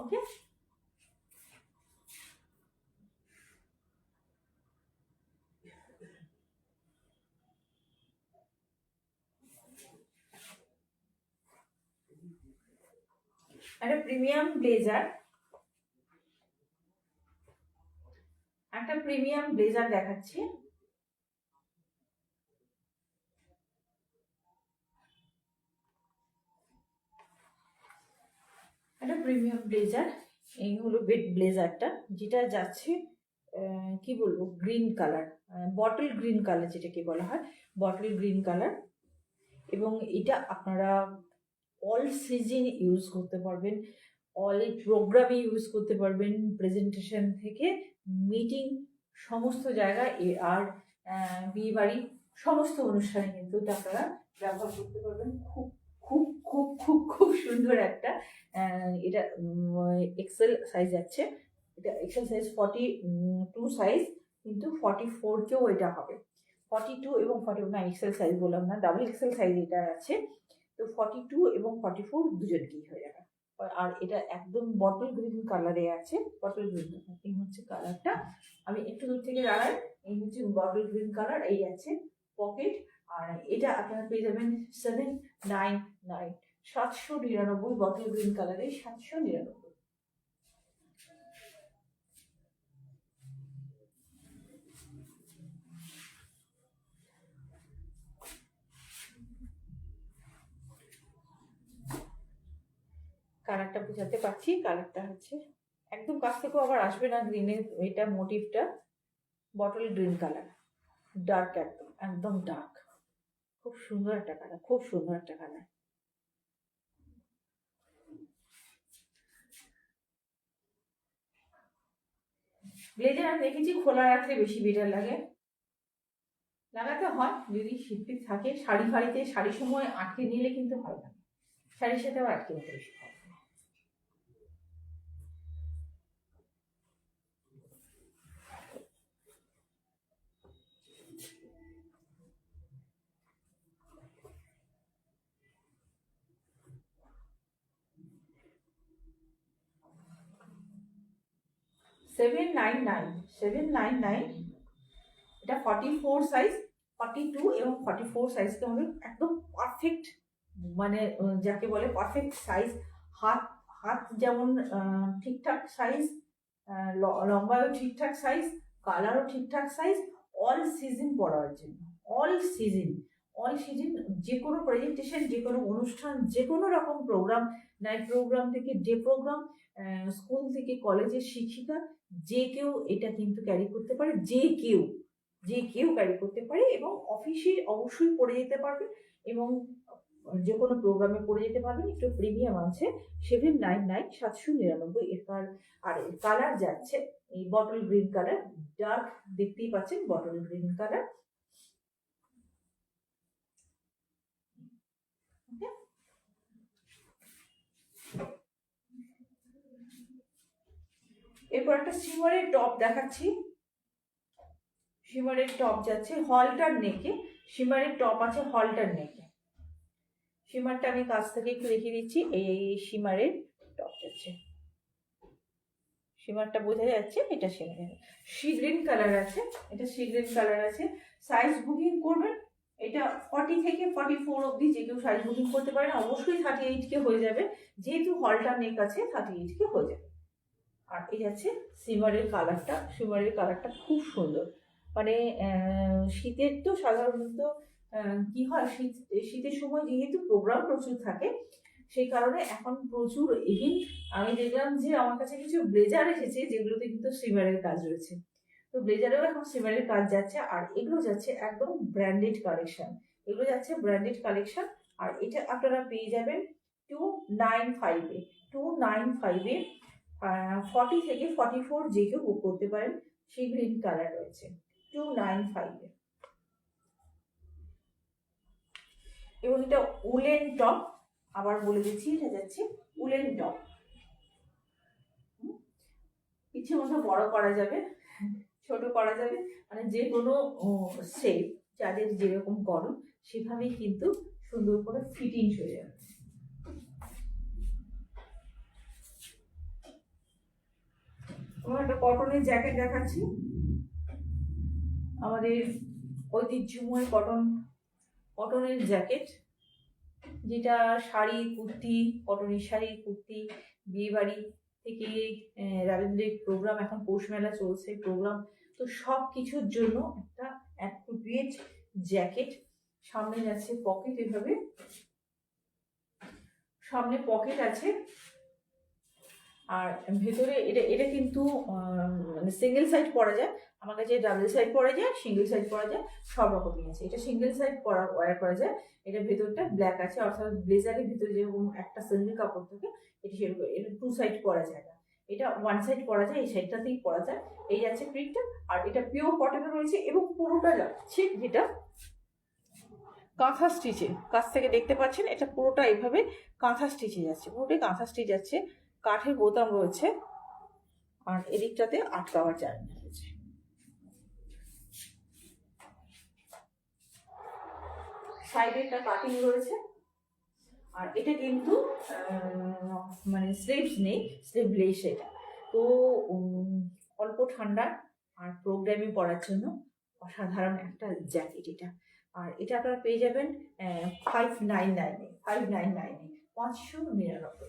ওকে, একটা প্রিমিয়াম ব্লেজার, একটা প্রিমিয়াম ব্লেজার দেখাচ্ছি। একটা প্রিমিয়াম ব্লেজার, এই হলো বেড ব্লেজারটা, যেটা যাচ্ছে কি বলবো, green colour, bottle green colour যেটাকে বলা হয়, বটল গ্রিন কালার। এবং এটা আপনারা অল সিজন ইউজ করতে পারবেন, অল প্রোগ্রামে ইউজ করতে পারবেন, প্রেজেন্টেশন থেকে মিটিং সমস্ত জায়গায় আর বিয়ে বাড়ি সমস্ত অনুষ্ঠানে কিন্তু এটা আপনারা ব্যবহার করতে পারবেন। খুব খুব খুব খুব খুব সুন্দর একটা, এটা এক্সেল সাইজ আছে, এটা এক্সেল সাইজ 42 সাইজ, কিন্তু 44কেও এটা হবে। 42 এবং 41 না, এক্সেল সাইজ বললাম না, ডাবল এক্সেল সাইজ এটা আছে। তো 42 এবং 44 দুজনকেই হয়ে যাবে। আর এটা একদম বটল গ্রিন কালারে আছে, বটল গ্রিন, এই হচ্ছে কালারটা। আমি একটু দূর থেকে দাঁড়াই, এই হচ্ছে বটল গ্রিন কালার, এই আছে পকেট। আর এটা আপনারা পেয়ে যাবেন 799, 799, বটল গ্রিন কালারে 799। কালারটা বোঝাতে পারছি, কালারটা হচ্ছে একদম কাছ থেকেও আবার আসবে না গ্রিনের, এটা মোটিভটা বটল গ্রিন কালার, ডার্ক, একদম একদম ডার্ক, খুব সুন্দর একটা কালার, খুব সুন্দর একটা কালার। ব্লেজার আমি দেখেছি খোলা রাখলে বেশি বেটার লাগে, লাগাতে হয় যদি শীত থাকে। শাড়ি ফাড়িতে শাড়ির সময় আটকে নিলে কিন্তু ভালো লাগে, শাড়ির সাথেও আটকে নিতে বেশি ভালো লাগে। $799, এটা 44 সাইজ, 42 এবং 44 সাইজটা হবে একদম পারফেক্ট, মানে যাকে বলে পারফেক্ট সাইজ। হাত হাত যেমন ঠিকঠাক সাইজ, লম্বায়ও ঠিকঠাক সাইজ, কালারও ঠিকঠাক সাইজ, অল সিজন পরার জন্য, অল সিজন, অল সিজন, যে কোনো প্রেজেন্টেশন, যে কোনো অনুষ্ঠান, যে কোনো রকম প্রোগ্রাম, নাইট প্রোগ্রাম থেকে ডে প্রোগ্রাম, স্কুল থেকে কলেজের শিক্ষিকা, যে কেউ এটা কিন্তু ক্যারি করতে পারে, যে কেউ ক্যারি করতে পারে, এবং অফিসে অবশ্যই পরে যেতে পারবে, এবং যে কোনো প্রোগ্রামে পরে যেতে পারবেন। একটু প্রিমিয়াম আছে, 799, 799 এর। আর কালার যাচ্ছে এই বটল গ্রিন কালার, ডার্ক, দেখতেই পাচ্ছেন বটল গ্রিন কালার। এরপর একটা শিমরের টপ দেখাচ্ছি, শিমারের টপ যাচ্ছে হলটার নেকে, শিমারের টপ আছে হলটার নেকে। শিমারটা আমি কাছ থেকে একটু দেখিয়ে দিচ্ছি, এই শিমারের টপ যাচ্ছে, শিমারটা বোঝা যাচ্ছে, এটা শিমারের সি গ্রিন কালার আছে, এটা সি গ্রিন কালার আছে। সাইজ বুকিং করবেন, এটা 40 থেকে 44 অবধি যে কেউ সাইজ বুকিং করতে পারেন, অবশ্যই 38 কে হয়ে যাবে, যেহেতু হলটার নেক আছে 38 কে হয়ে যাবে। আর এই যাচ্ছে শিমারের কালারটা, শিমারের কালারটা খুব সুন্দর, মানে শীতের তো সাধারণত কি হয়, শীতের সময় যেহেতু প্রোগ্রাম প্রচুর থাকে, সেই কারণে এখন প্রচুর ইভেন আমি দেখলাম যে আমার কাছে কিছু ব্লেজার এসেছে যেগুলোতে কিন্তু শিমারের কাজ রয়েছে। তো ব্লেজারেও এখন শিমারের কাজ যাচ্ছে, আর এগুলো যাচ্ছে একদম ব্র্যান্ডেড কালেকশন, এগুলো যাচ্ছে ব্র্যান্ডেড কালেকশন। আর এটা আপনারা পেয়ে যাবেন 295-এ, 295-এ 40 থেকে 44 যে কেউ বুক করতে পারেন, সেই গ্রিন কালার রয়েছে 295-এ। এবং এটা উলেন টপ, আবার বলে দিচ্ছি, এটা যাচ্ছে উলেন টপ, ইচ্ছে মতো বড় করা যাবে, ছোট করা যাবে, মানে যে কোনো শেপ, যাদের যেরকম গরম সেভাবেই কিন্তু সুন্দর করে ফিটিংস হয়ে যাবে। একটা কটনের জ্যাকেট দেখাচ্ছি, আমাদের ঐতিহ্যময় কটনের জ্যাকেট, যেটা শাড়ি কুর্তি, কটনের শাড়ি কুর্তি, বিয়ে বাড়ি থেকে রাবীন্দ্রিক প্রোগ্রাম, এখন পৌষ মেলা চলছে, প্রোগ্রাম তো সব কিছুর জন্য একটা অ্যাপ্রোপ্রিয়েট জ্যাকেট। সামনে যাচ্ছে পকেট, এভাবে সামনে পকেট আছে, আর ভেতরে এটা এটা কিন্তু মানে সিঙ্গেল সাইড পরা যায়, আমার কাছে ডাবল সাইড পরা যায়, সিঙ্গেল সাইড পরা যায়, সব রকমই আছে। এটা সিঙ্গেল সাইড ওয়্যার করা যায়। এটা ভেতরটা ব্ল্যাক আছে, অর্থাৎ ব্লেজারের ভিতরে যেরকম একটা সিঙ্গেল কাপড় থাকে এটা সেরকম, এটা 2 সাইড পরা যায় না, এটা 1 সাইড পরা যায়, এই সাইডটাতেই পরা যায়। এই যাচ্ছে প্রিন্টটা, আর এটা পিওর কটনের রয়েছে এবং পুরোটা যাচ্ছে যেটা কাঁথা স্টিচে, কাছ থেকে দেখতে পাচ্ছেন এটা পুরোটা এইভাবে কাঁথা স্টিচে যাচ্ছে, পুরোটাই কাঁথা স্টিচ যাচ্ছে। কাঠের বোতাম রয়েছে, আর এদিকটাতে আটকাওয়ার জায়গা রয়েছে। সাইডে একটা কাটিং রয়েছে, আর এটা কিন্তু মানে স্লিভস নেই, স্লিভলেস এটা। তো অল্প ঠান্ডা আর প্রোগ্রামে পড়ার জন্য অসাধারণ একটা জ্যাকেট এটা। আর এটা আপনারা পেয়ে যাবেন 599-এ, 599-এ, 599।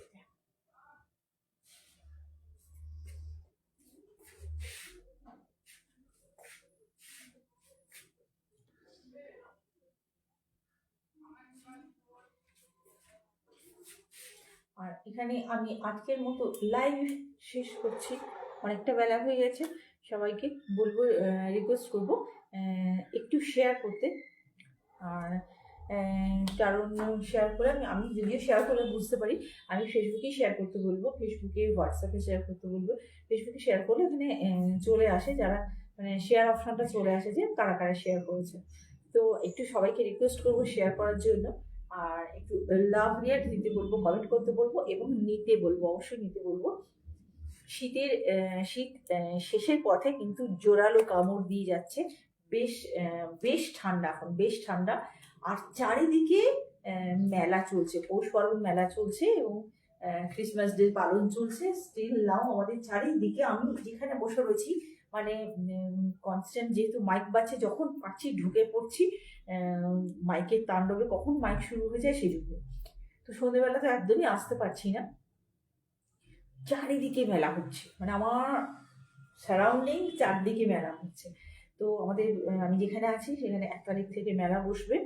আর এখানে আমি আজকের মতো লাইভ শেষ করছি, অনেকটা বেলা হয়ে গেছে। সবাইকে বলবো, রিকোয়েস্ট করবো একটু শেয়ার করতে। আর কারণ শেয়ার করে আমি যদিও শেয়ার করে বুঝতে পারি, আমি ফেসবুকেই শেয়ার করতে বলবো, ফেসবুকে হোয়াটসঅ্যাপে শেয়ার করতে বলবো। ফেসবুকে শেয়ার করলে এখানে চলে আসে, যারা মানে শেয়ার অপশানটা চলে আসে যে কারা কারা শেয়ার করেছে। তো একটু সবাইকে রিকোয়েস্ট করবো শেয়ার করার জন্য, আর একটু লাভ রিয়াক্ট দিতে বলবো, কমেন্ট করতে বলবো, এবং নিতে বলবো, অবশ্যই নিতে বলবো। শীতের শীত শেষের পথে কিন্তু জোরালো কামড় দিয়ে যাচ্ছে। বেশ বেশ ঠান্ডা, এখন বেশ ঠান্ডা। আর চারিদিকে মেলা চলছে, পৌষ পার্বণ মেলা চলছে, এবং ক্রিসমাস ডে পালন চলছে। স্টিল নাও আমাদের চারিদিকে, আমি যেখানে বসে রয়েছি মানে কনস্ট্যান্ট, যেহেতু মাইক বাজছে, যখন পাচ্ছি ঢুকে পড়ছি মাইকের তাণ্ডবে, কখন মাইক শুরু হয়ে যায় সেই জন্য। তো সন্ধ্যেবেলা তো একদমই আসতে পারছি না, চারিদিকে মেলা হচ্ছে, মানে আমার সারাউন্ডিং চারদিকে মেলা হচ্ছে। তো আমাদের আমি যেখানে আছি সেখানে 1 তারিখ থেকে মেলা বসবে,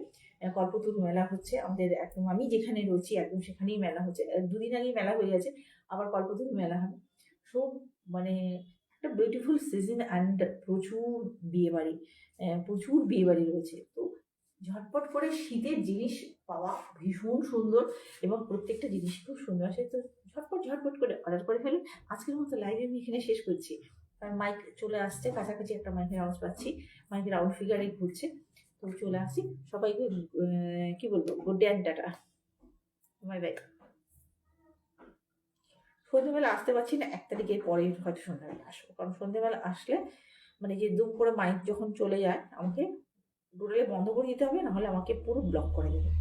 কল্পতরু মেলা হচ্ছে আমাদের, একদম আমি যেখানে রয়েছি একদম সেখানেই মেলা হচ্ছে। 2 দিন আগেই মেলা হয়ে গেছে, আবার কল্পতরু মেলা হবে। সো মানে একটা বিউটিফুল সিজন, অ্যান্ড প্রচুর বিয়ে বাড়ি রয়েছে। তো ঝটপট করে শীতের জিনিস পাওয়া ভীষণ সুন্দর, এবং প্রত্যেকটা জিনিস খুব সুন্দর আসে। তো ঝটপট করে অর্ডার করে ফেলুন। আজকের মতো লাইভ আমি এখানে শেষ করছি, কারণ মাইক চলে আসছে কাছাকাছি, একটা মাইকের আওয়াজ পাচ্ছি, মাইকের রাউন্ড ফিগারে ঘুরছে। তো চলে আসি, সবাইকে কি বলবো, good day and tata, bye bye. সন্ধ্যেবেলা আসতে পারছি না, 1 তারিখের পরে হয়তো সন্ধ্যাবেলা আসবো, কারণ সন্ধ্যেবেলা আসলে মানে যে দুম করে মাইক যখন চলে যায়, আমাকে টোটালি বন্ধ করে দিতে হবে, নাহলে আমাকে পুরো ব্লক করে দেবে।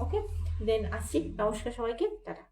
ওকে, দেন আসছি, নমস্কার সবাইকে, টাটা।